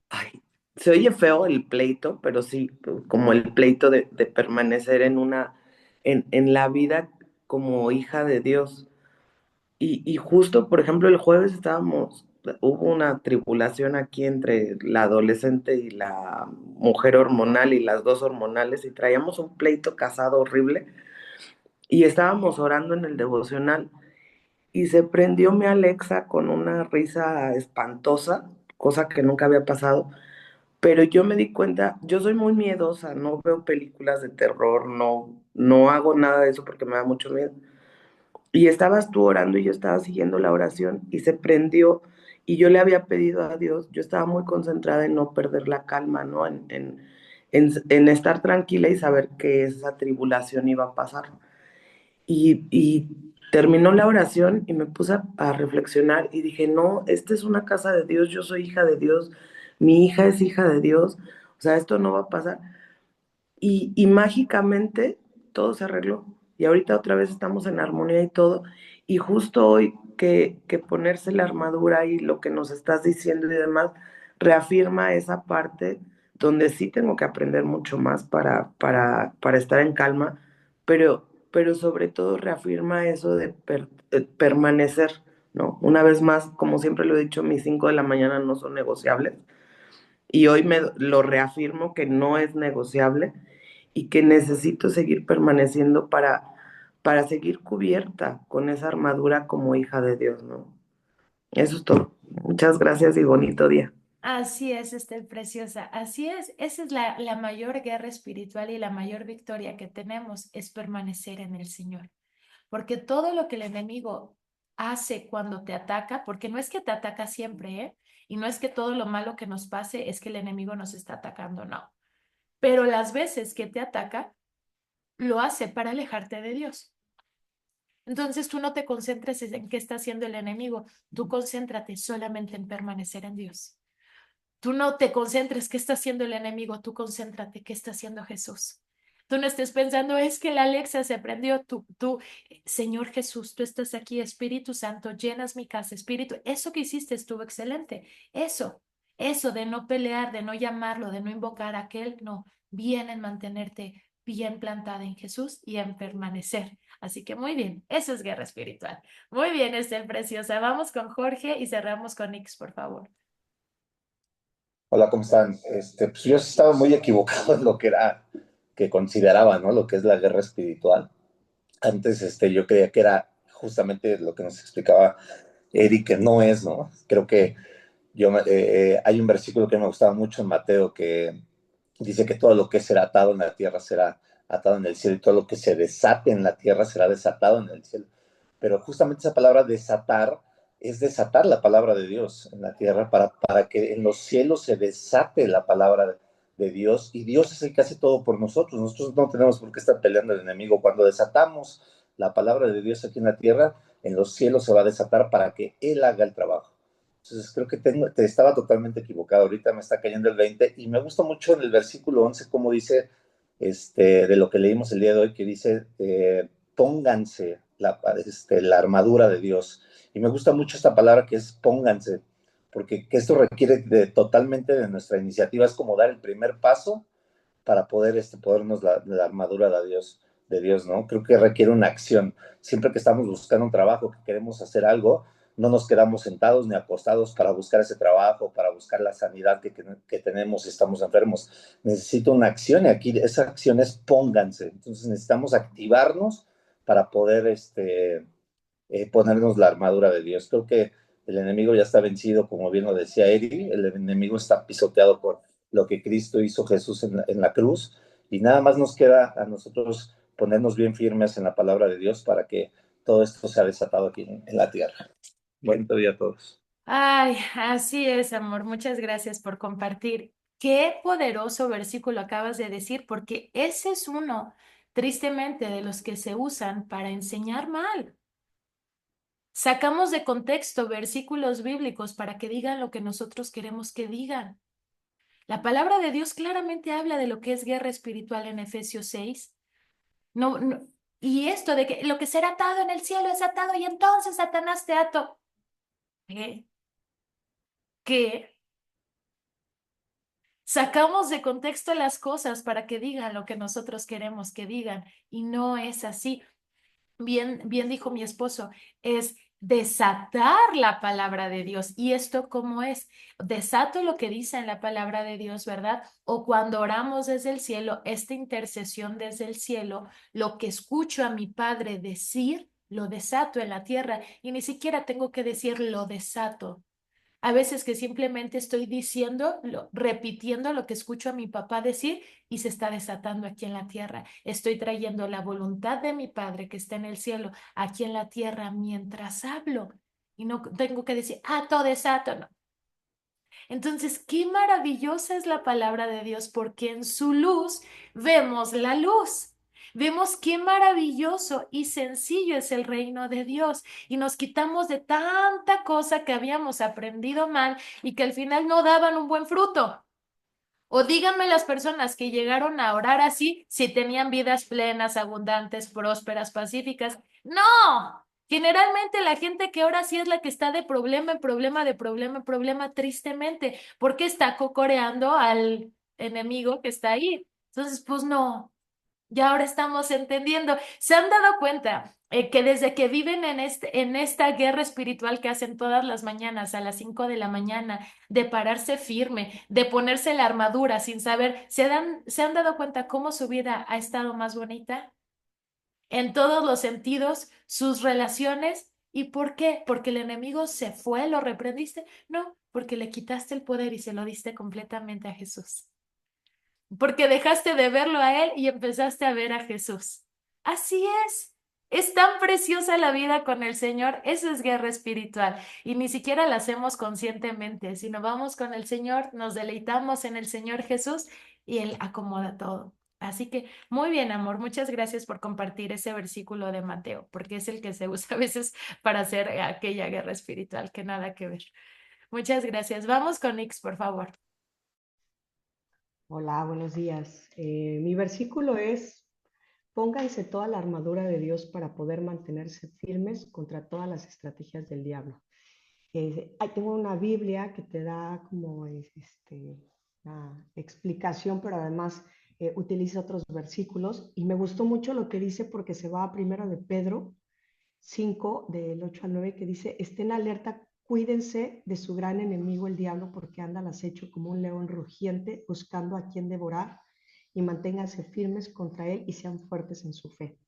Ay, se oye feo el pleito, pero sí, como el pleito de permanecer en la vida como hija de Dios. Y justo, por ejemplo, el jueves hubo una tribulación aquí entre la adolescente y la mujer hormonal y las dos hormonales y traíamos un pleito casado horrible y estábamos orando en el devocional y se prendió mi Alexa con una risa espantosa, cosa que nunca había pasado, pero yo me di cuenta, yo soy muy miedosa, no veo películas de terror, no hago nada de eso porque me da mucho miedo. Y estabas tú orando y yo estaba siguiendo la oración y se prendió y yo le había pedido a Dios, yo estaba muy concentrada en no perder la calma, ¿no? En estar tranquila y saber que esa tribulación iba a pasar. Y terminó la oración y me puse a reflexionar y dije, no, esta es una casa de Dios, yo soy hija de Dios, mi hija es hija de Dios, o sea, esto no va a pasar. Y mágicamente todo se arregló. Y ahorita otra vez estamos en armonía y todo. Y justo hoy que ponerse la armadura y lo que nos estás diciendo y demás, reafirma esa parte donde sí tengo que aprender mucho más para estar en calma, pero sobre todo reafirma eso de permanecer, ¿no? Una vez más, como siempre lo he dicho, mis 5 de la mañana no son negociables y hoy me lo reafirmo que no es negociable y que necesito seguir permaneciendo para seguir cubierta con esa armadura como hija de Dios, ¿no? Eso es todo. Muchas gracias y bonito día. Así es, Estel Preciosa, así es. Esa es la mayor guerra espiritual y la mayor victoria que tenemos es permanecer en el Señor. Porque todo lo que el enemigo hace cuando te ataca, porque no es que te ataca siempre, ¿eh? Y no es que todo lo malo que nos pase es que el enemigo nos está atacando, no. Pero las veces que te ataca, lo hace para alejarte de Dios. Entonces tú no te concentres en qué está haciendo el enemigo, tú concéntrate solamente en permanecer en Dios. Tú no te concentres qué está haciendo el enemigo, tú concéntrate qué está haciendo Jesús. Tú no estés pensando, es que la Alexa se prendió, Señor Jesús, tú estás aquí, Espíritu Santo, llenas mi casa, Espíritu, eso que hiciste estuvo excelente. Eso de no pelear, de no llamarlo, de no invocar a aquel, no, bien en mantenerte bien plantada en Jesús y en permanecer. Así que muy bien, eso es guerra espiritual. Muy bien, Estel Preciosa. Vamos con Jorge y cerramos con Nix, por favor. Hola, ¿cómo están? Pues yo estaba muy equivocado en lo que era, que consideraba, ¿no? Lo que es la guerra espiritual. Antes, yo creía que era justamente lo que nos explicaba Eric, que no es, ¿no? Creo que hay un versículo que me gustaba mucho en Mateo que dice que todo lo que será atado en la tierra será atado en el cielo y todo lo que se desate en la tierra será desatado en el cielo. Pero justamente esa palabra desatar es desatar la palabra de Dios en la tierra para que en los cielos se desate la palabra de Dios y Dios es el que hace todo por nosotros. Nosotros no tenemos por qué estar peleando el enemigo. Cuando desatamos la palabra de Dios aquí en la tierra, en los cielos se va a desatar para que Él haga el trabajo. Entonces creo que te estaba totalmente equivocado. Ahorita me está cayendo el 20 y me gusta mucho en el versículo 11 como dice de lo que leímos el día de hoy, que dice, pónganse la armadura de Dios. Y me gusta mucho esta palabra que es pónganse, porque que esto requiere totalmente de nuestra iniciativa, es como dar el primer paso para poder ponernos la armadura de Dios, ¿no? Creo que requiere una acción. Siempre que estamos buscando un trabajo, que queremos hacer algo, no nos quedamos sentados ni acostados para buscar ese trabajo, para buscar la sanidad que tenemos si estamos enfermos. Necesito una acción y aquí esa acción es pónganse. Entonces necesitamos activarnos para poder ponernos la armadura de Dios. Creo que el enemigo ya está vencido, como bien lo decía Eri, el enemigo está pisoteado por lo que Cristo hizo Jesús en la cruz y nada más nos queda a nosotros ponernos bien firmes en la palabra de Dios para que todo esto sea desatado aquí en la tierra. Buen día a todos. Ay, así es, amor. Muchas gracias por compartir. Qué poderoso versículo acabas de decir, porque ese es uno, tristemente, de los que se usan para enseñar mal. Sacamos de contexto versículos bíblicos para que digan lo que nosotros queremos que digan. La palabra de Dios claramente habla de lo que es guerra espiritual en Efesios 6. No, no, y esto de que lo que será atado en el cielo es atado y entonces Satanás te ato. ¿Qué? ¿Qué? Sacamos de contexto las cosas para que digan lo que nosotros queremos que digan y no es así. Bien dijo mi esposo, es desatar la palabra de Dios. ¿Y esto cómo es? Desato lo que dice en la palabra de Dios, ¿verdad? O cuando oramos desde el cielo, esta intercesión desde el cielo, lo que escucho a mi Padre decir, lo desato en la tierra y ni siquiera tengo que decir lo desato. A veces que simplemente estoy diciendo, repitiendo lo que escucho a mi papá decir y se está desatando aquí en la tierra. Estoy trayendo la voluntad de mi Padre que está en el cielo aquí en la tierra mientras hablo. Y no tengo que decir, todo desato, no. Entonces, qué maravillosa es la palabra de Dios porque en su luz vemos la luz. Vemos qué maravilloso y sencillo es el reino de Dios y nos quitamos de tanta cosa que habíamos aprendido mal y que al final no daban un buen fruto. O díganme las personas que llegaron a orar así si tenían vidas plenas, abundantes, prósperas, pacíficas. No, generalmente la gente que ora así es la que está de problema en problema, de problema en problema, tristemente, porque está cocoreando al enemigo que está ahí. Entonces, pues no. Ya ahora estamos entendiendo. ¿Se han dado cuenta que desde que viven en esta guerra espiritual que hacen todas las mañanas a las 5 de la mañana, de pararse firme, de ponerse la armadura sin saber, se han dado cuenta cómo su vida ha estado más bonita? En todos los sentidos, sus relaciones. ¿Y por qué? ¿Porque el enemigo se fue, lo reprendiste? No, porque le quitaste el poder y se lo diste completamente a Jesús porque dejaste de verlo a él y empezaste a ver a Jesús. Así es. Es tan preciosa la vida con el Señor. Eso es guerra espiritual. Y ni siquiera la hacemos conscientemente, sino vamos con el Señor, nos deleitamos en el Señor Jesús y Él acomoda todo. Así que muy bien, amor. Muchas gracias por compartir ese versículo de Mateo, porque es el que se usa a veces para hacer aquella guerra espiritual que nada que ver. Muchas gracias. Vamos con Nix, por favor. Hola, buenos días. Mi versículo es, pónganse toda la armadura de Dios para poder mantenerse firmes contra todas las estrategias del diablo. Tengo una Biblia que te da como una explicación, pero además utiliza otros versículos y me gustó mucho lo que dice porque se va a primero de Pedro 5, del 8 al 9, que dice, estén alerta, cuídense de su gran enemigo el diablo, porque anda al acecho como un león rugiente, buscando a quien devorar, y manténganse firmes contra él y sean fuertes en su fe.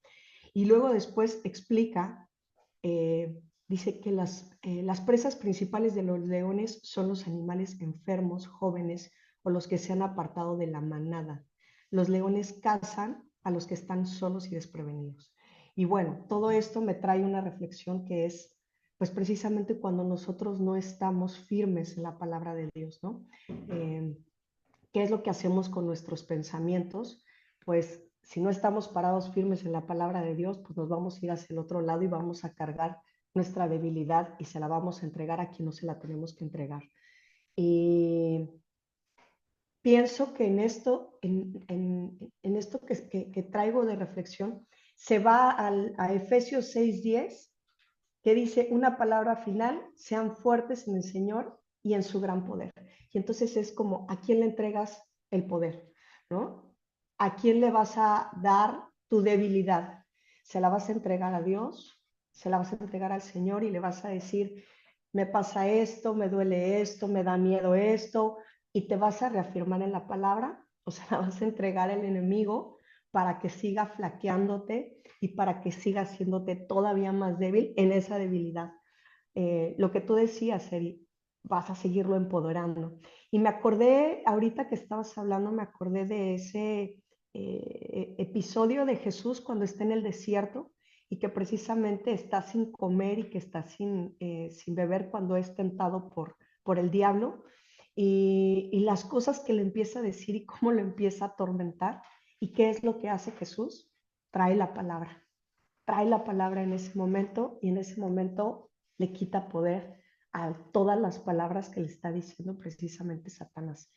Y luego después explica, dice que las presas principales de los leones son los animales enfermos, jóvenes o los que se han apartado de la manada. Los leones cazan a los que están solos y desprevenidos. Y bueno, todo esto me trae una reflexión que es, pues precisamente cuando nosotros no estamos firmes en la palabra de Dios, ¿no? ¿Qué es lo que hacemos con nuestros pensamientos? Pues si no estamos parados firmes en la palabra de Dios, pues nos vamos a ir hacia el otro lado y vamos a cargar nuestra debilidad y se la vamos a entregar a quien no se la tenemos que entregar. Y pienso que en esto, en esto que traigo de reflexión, se va a Efesios 6:10, que dice una palabra final, sean fuertes en el Señor y en su gran poder. Y entonces es como, ¿a quién le entregas el poder? ¿No? ¿A quién le vas a dar tu debilidad? ¿Se la vas a entregar a Dios? ¿Se la vas a entregar al Señor y le vas a decir, me pasa esto, me duele esto, me da miedo esto, y te vas a reafirmar en la palabra? ¿O se la vas a entregar al enemigo para que siga flaqueándote y para que siga haciéndote todavía más débil en esa debilidad? Lo que tú decías, Eri, vas a seguirlo empoderando. Y me acordé, ahorita que estabas hablando, me acordé de ese episodio de Jesús cuando está en el desierto y que precisamente está sin comer y que está sin beber cuando es tentado por el diablo y las cosas que le empieza a decir y cómo lo empieza a atormentar. ¿Y qué es lo que hace Jesús? Trae la palabra. Trae la palabra en ese momento y en ese momento le quita poder a todas las palabras que le está diciendo precisamente Satanás.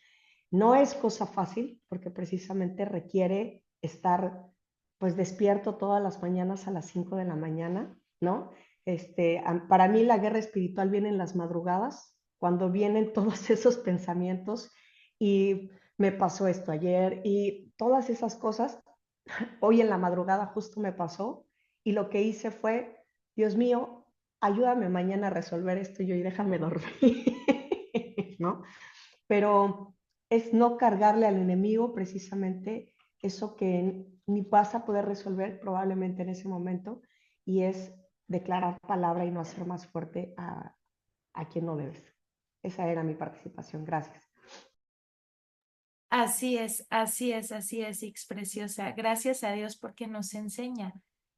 No es cosa fácil porque precisamente requiere estar pues despierto todas las mañanas a las 5 de la mañana, ¿no? Para mí la guerra espiritual viene en las madrugadas, cuando vienen todos esos pensamientos y me pasó esto ayer y todas esas cosas. Hoy en la madrugada justo me pasó y lo que hice fue, Dios mío, ayúdame mañana a resolver esto y déjame dormir, ¿no? Pero es no cargarle al enemigo precisamente eso que ni vas a poder resolver probablemente en ese momento, y es declarar palabra y no hacer más fuerte a quien no debes. Esa era mi participación. Gracias. Así es, así es, así es, Ix preciosa. Gracias a Dios porque nos enseña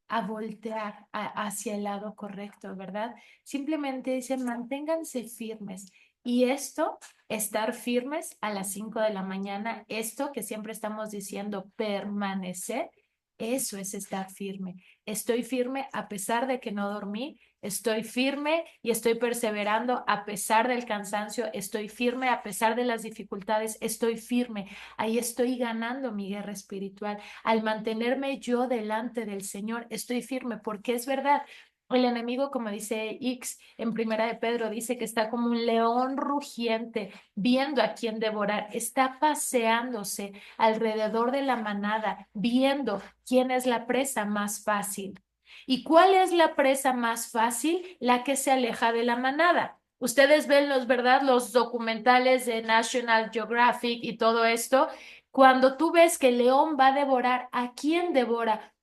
a voltear hacia el lado correcto, ¿verdad? Simplemente dice, manténganse firmes. Y esto, estar firmes a las 5 de la mañana, esto que siempre estamos diciendo, permanecer, eso es estar firme. Estoy firme a pesar de que no dormí. Estoy firme y estoy perseverando a pesar del cansancio, estoy firme a pesar de las dificultades, estoy firme. Ahí estoy ganando mi guerra espiritual. Al mantenerme yo delante del Señor, estoy firme porque es verdad. El enemigo, como dice X en Primera de Pedro, dice que está como un león rugiente viendo a quién devorar, está paseándose alrededor de la manada, viendo quién es la presa más fácil. ¿Y cuál es la presa más fácil? La que se aleja de la manada. Ustedes ven ¿verdad? Los documentales de National Geographic y todo esto. Cuando tú ves que el león va a devorar, ¿a quién devora?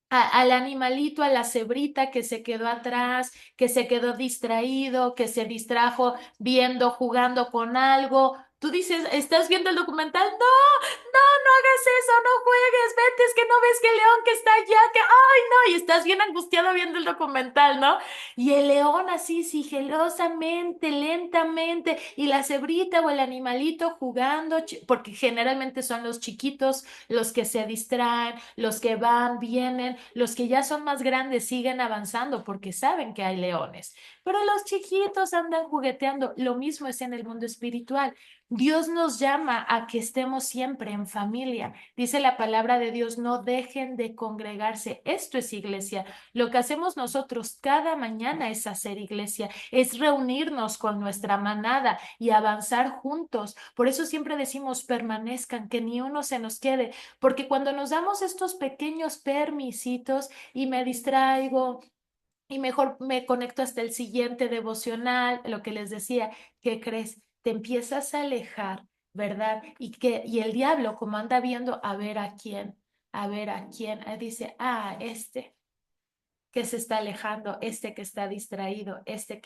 Al animalito, a la cebrita que se quedó atrás, que se quedó distraído, que se distrajo viendo, jugando con algo. Tú dices, ¿estás viendo el documental? No, no hagas eso, no juegues, vete, es que no ves que el león que está allá, que, ay, no, y estás bien angustiado viendo el documental, ¿no? Y el león así sigilosamente, lentamente, y la cebrita o el animalito jugando, porque generalmente son los chiquitos los que se distraen, los que van, vienen, los que ya son más grandes siguen avanzando porque saben que hay leones, pero los chiquitos andan jugueteando. Lo mismo es en el mundo espiritual. Dios nos llama a que estemos siempre en familia. Dice la palabra de Dios, no dejen de congregarse. Esto es iglesia. Lo que hacemos nosotros cada mañana es hacer iglesia, es reunirnos con nuestra manada y avanzar juntos. Por eso siempre decimos, permanezcan, que ni uno se nos quede, porque cuando nos damos estos pequeños permisitos y me distraigo, y mejor me conecto hasta el siguiente devocional, lo que les decía, ¿qué crees? Te empiezas a alejar, ¿verdad? Y el diablo, como anda viendo a ver a quién, dice, este que se está alejando, este que está distraído, este,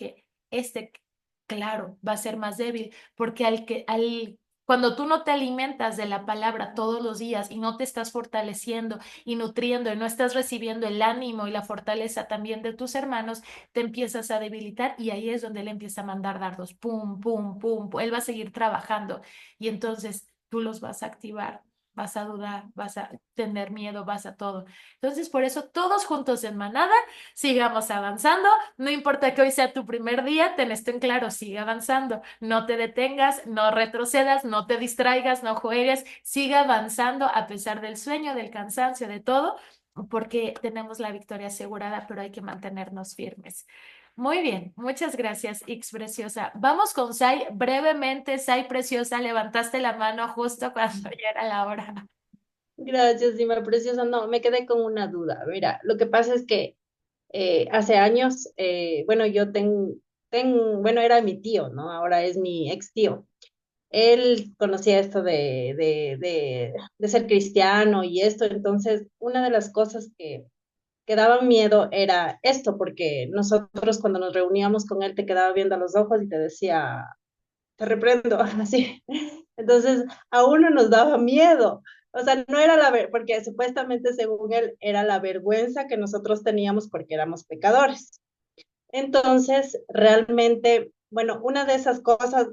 claro, va a ser más débil, porque cuando tú no te alimentas de la palabra todos los días y no te estás fortaleciendo y nutriendo y no estás recibiendo el ánimo y la fortaleza también de tus hermanos, te empiezas a debilitar y ahí es donde él empieza a mandar dardos, pum, pum, pum, pum. Él va a seguir trabajando y entonces tú los vas a activar, vas a dudar, vas a tener miedo, vas a todo. Entonces, por eso todos juntos en manada, sigamos avanzando. No importa que hoy sea tu primer día, ten esto en claro, sigue avanzando. No te detengas, no retrocedas, no te distraigas, no juegues, sigue avanzando a pesar del sueño, del cansancio, de todo, porque tenemos la victoria asegurada, pero hay que mantenernos firmes. Muy bien, muchas gracias, Ix Preciosa. Vamos con Sai brevemente. Sai Preciosa, levantaste la mano justo cuando ya era la hora. Gracias, Dima Preciosa. No, me quedé con una duda. Mira, lo que pasa es que hace años, bueno, bueno, era mi tío, ¿no? Ahora es mi ex tío. Él conocía esto de ser cristiano y esto, entonces una de las cosas que daban miedo era esto, porque nosotros cuando nos reuníamos con él te quedaba viendo a los ojos y te decía, te reprendo, así. Entonces, a uno nos daba miedo. O sea, no era porque supuestamente según él era la vergüenza que nosotros teníamos porque éramos pecadores. Entonces, realmente, bueno, una de esas cosas,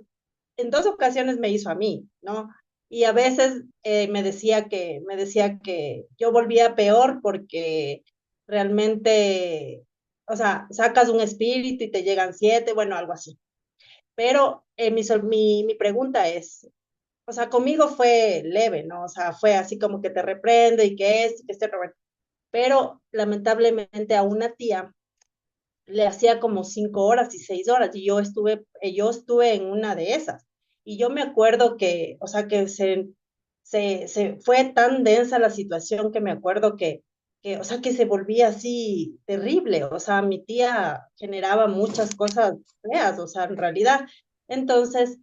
en dos ocasiones me hizo a mí, ¿no? Y a veces me decía que yo volvía peor porque realmente, o sea, sacas un espíritu y te llegan siete, bueno, algo así. Pero mi pregunta es, o sea, conmigo fue leve, ¿no? O sea, fue así como que te reprende y que esté Roberto. Pero lamentablemente a una tía le hacía como 5 horas y 6 horas y yo estuve en una de esas. Y yo me acuerdo que, o sea, que se fue tan densa la situación que me acuerdo o sea, que se volvía así terrible. O sea, mi tía generaba muchas cosas feas, o sea, en realidad. Entonces,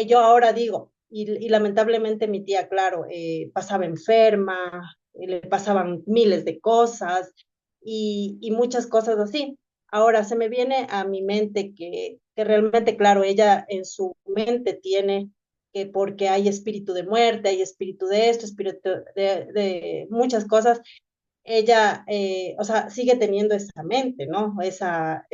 yo ahora digo, y lamentablemente mi tía, claro, pasaba enferma, le pasaban miles de cosas y muchas cosas así. Ahora se me viene a mi mente que realmente, claro, ella en su mente tiene que porque hay espíritu de muerte, hay espíritu de esto, espíritu de muchas cosas, ella, o sea, sigue teniendo esa mente, ¿no? Esa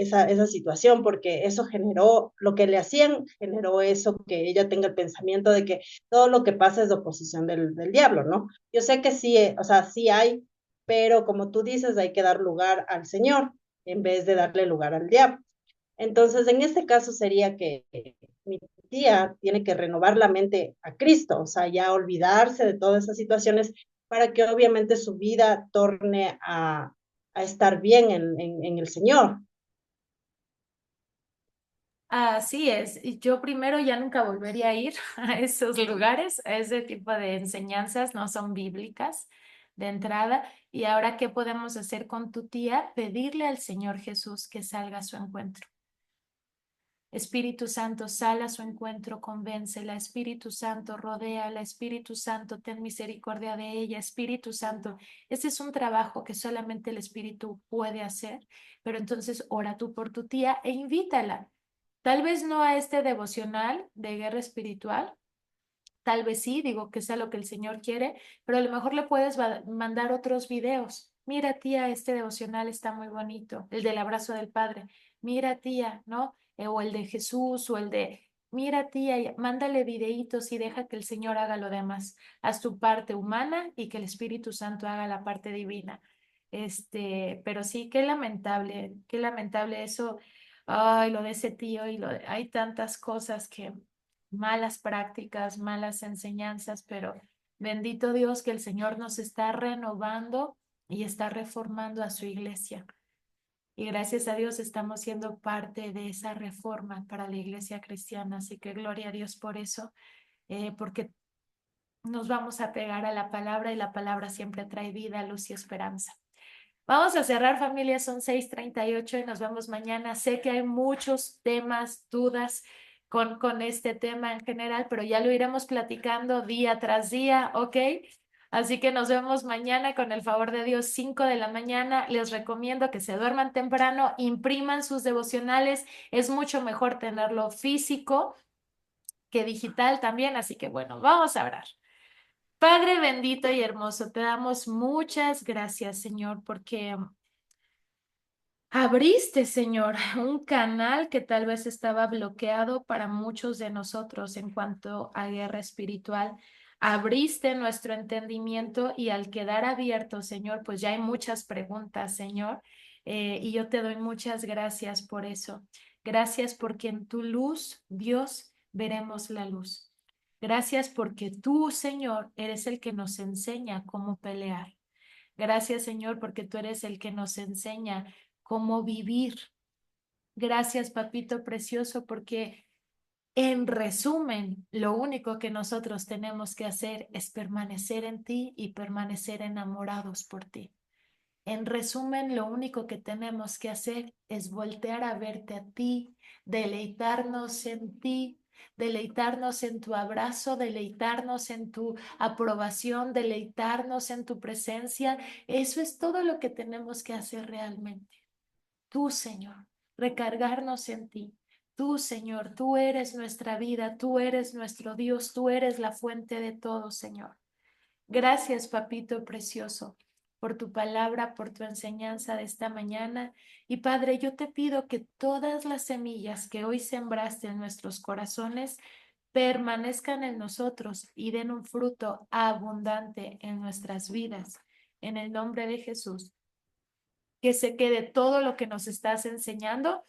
situación, porque eso generó, lo que le hacían generó eso, que ella tenga el pensamiento de que todo lo que pasa es de oposición del diablo, ¿no? Yo sé que sí, o sea, sí hay, pero como tú dices, hay que dar lugar al Señor en vez de darle lugar al diablo. Entonces, en este caso sería que mi tía tiene que renovar la mente a Cristo, o sea, ya olvidarse de todas esas situaciones para que obviamente su vida torne a estar bien en el Señor. Así es. Y yo primero ya nunca volvería a ir a esos lugares, a ese tipo de enseñanzas, no son bíblicas de entrada. Y ahora, ¿qué podemos hacer con tu tía? Pedirle al Señor Jesús que salga a su encuentro. Espíritu Santo, sal a su encuentro, convéncela. Espíritu Santo, rodéala. Espíritu Santo, ten misericordia de ella. Espíritu Santo, este es un trabajo que solamente el Espíritu puede hacer, pero entonces ora tú por tu tía e invítala. Tal vez no a este devocional de guerra espiritual, tal vez sí, digo que sea lo que el Señor quiere, pero a lo mejor le puedes mandar otros videos. Mira, tía, este devocional está muy bonito, el del abrazo del Padre. Mira, tía, ¿no? O el de Jesús, o el de, mira, tía, mándale videitos y deja que el Señor haga lo demás. Haz tu parte humana y que el Espíritu Santo haga la parte divina. Pero sí, qué lamentable eso. Ay, lo de ese tío y hay tantas cosas que malas prácticas, malas enseñanzas, pero bendito Dios que el Señor nos está renovando y está reformando a su iglesia. Y gracias a Dios estamos siendo parte de esa reforma para la iglesia cristiana. Así que gloria a Dios por eso, porque nos vamos a pegar a la palabra y la palabra siempre trae vida, luz y esperanza. Vamos a cerrar, familia, son 6:38 y nos vemos mañana. Sé que hay muchos temas, dudas con este tema en general, pero ya lo iremos platicando día tras día, ¿ok? Así que nos vemos mañana con el favor de Dios, 5 de la mañana. Les recomiendo que se duerman temprano, impriman sus devocionales. Es mucho mejor tenerlo físico que digital también, así que bueno, vamos a orar. Padre bendito y hermoso, te damos muchas gracias, Señor, porque abriste, Señor, un canal que tal vez estaba bloqueado para muchos de nosotros en cuanto a guerra espiritual. Abriste nuestro entendimiento y al quedar abierto, Señor, pues ya hay muchas preguntas, Señor, y yo te doy muchas gracias por eso. Gracias porque en tu luz, Dios, veremos la luz. Gracias porque tú, Señor, eres el que nos enseña cómo pelear. Gracias, Señor, porque tú eres el que nos enseña cómo vivir. Gracias, papito precioso, porque en resumen, lo único que nosotros tenemos que hacer es permanecer en ti y permanecer enamorados por ti. En resumen, lo único que tenemos que hacer es voltear a verte a ti, deleitarnos en ti, deleitarnos en tu abrazo, deleitarnos en tu aprobación, deleitarnos en tu presencia. Eso es todo lo que tenemos que hacer realmente. Tú, Señor, recargarnos en ti. Tú, Señor, tú eres nuestra vida, tú eres nuestro Dios, tú eres la fuente de todo, Señor. Gracias, papito precioso, por tu palabra, por tu enseñanza de esta mañana. Y Padre, yo te pido que todas las semillas que hoy sembraste en nuestros corazones permanezcan en nosotros y den un fruto abundante en nuestras vidas. En el nombre de Jesús, que se quede todo lo que nos estás enseñando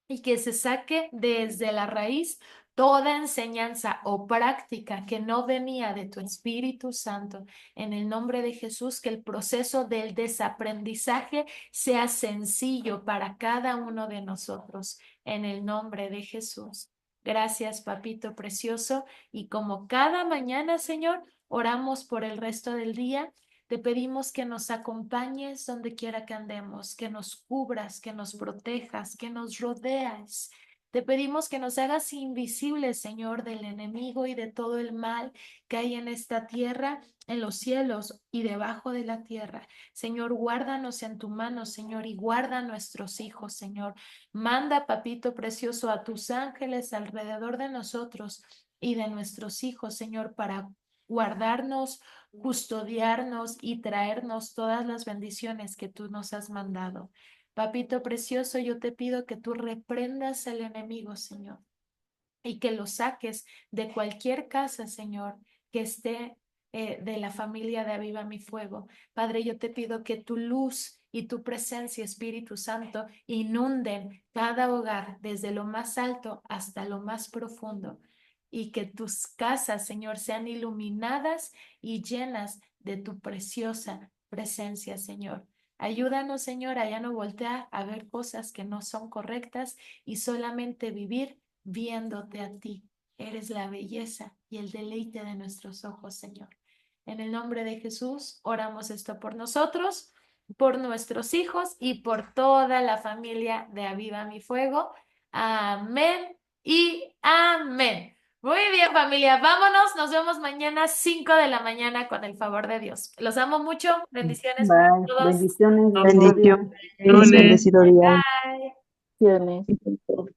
y que se saque desde la raíz toda enseñanza o práctica que no venía de tu Espíritu Santo. En el nombre de Jesús, que el proceso del desaprendizaje sea sencillo para cada uno de nosotros. En el nombre de Jesús. Gracias, papito precioso. Y como cada mañana, Señor, oramos por el resto del día. Te pedimos que nos acompañes donde quiera que andemos, que nos cubras, que nos protejas, que nos rodeas. Te pedimos que nos hagas invisibles, Señor, del enemigo y de todo el mal que hay en esta tierra, en los cielos y debajo de la tierra. Señor, guárdanos en tu mano, Señor, y guarda a nuestros hijos, Señor. Manda, papito precioso, a tus ángeles alrededor de nosotros y de nuestros hijos, Señor, para guardarnos, custodiarnos y traernos todas las bendiciones que tú nos has mandado. Papito precioso, yo te pido que tú reprendas al enemigo, Señor, y que lo saques de cualquier casa, Señor, que esté de la familia de Aviva mi Fuego. Padre, yo te pido que tu luz y tu presencia, Espíritu Santo, inunden cada hogar desde lo más alto hasta lo más profundo, y que tus casas, Señor, sean iluminadas y llenas de tu preciosa presencia, Señor. Ayúdanos, Señor, a ya no voltear a ver cosas que no son correctas y solamente vivir viéndote a ti. Eres la belleza y el deleite de nuestros ojos, Señor. En el nombre de Jesús, oramos esto por nosotros, por nuestros hijos y por toda la familia de Aviva mi Fuego. Amén y amén. Muy bien, familia, vámonos. Nos vemos mañana 5 de la mañana con el favor de Dios. Los amo mucho. Bendiciones para Bye. todos. Bendiciones, bendecido, Bendiciones. bendecido día. Bye. Bendiciones.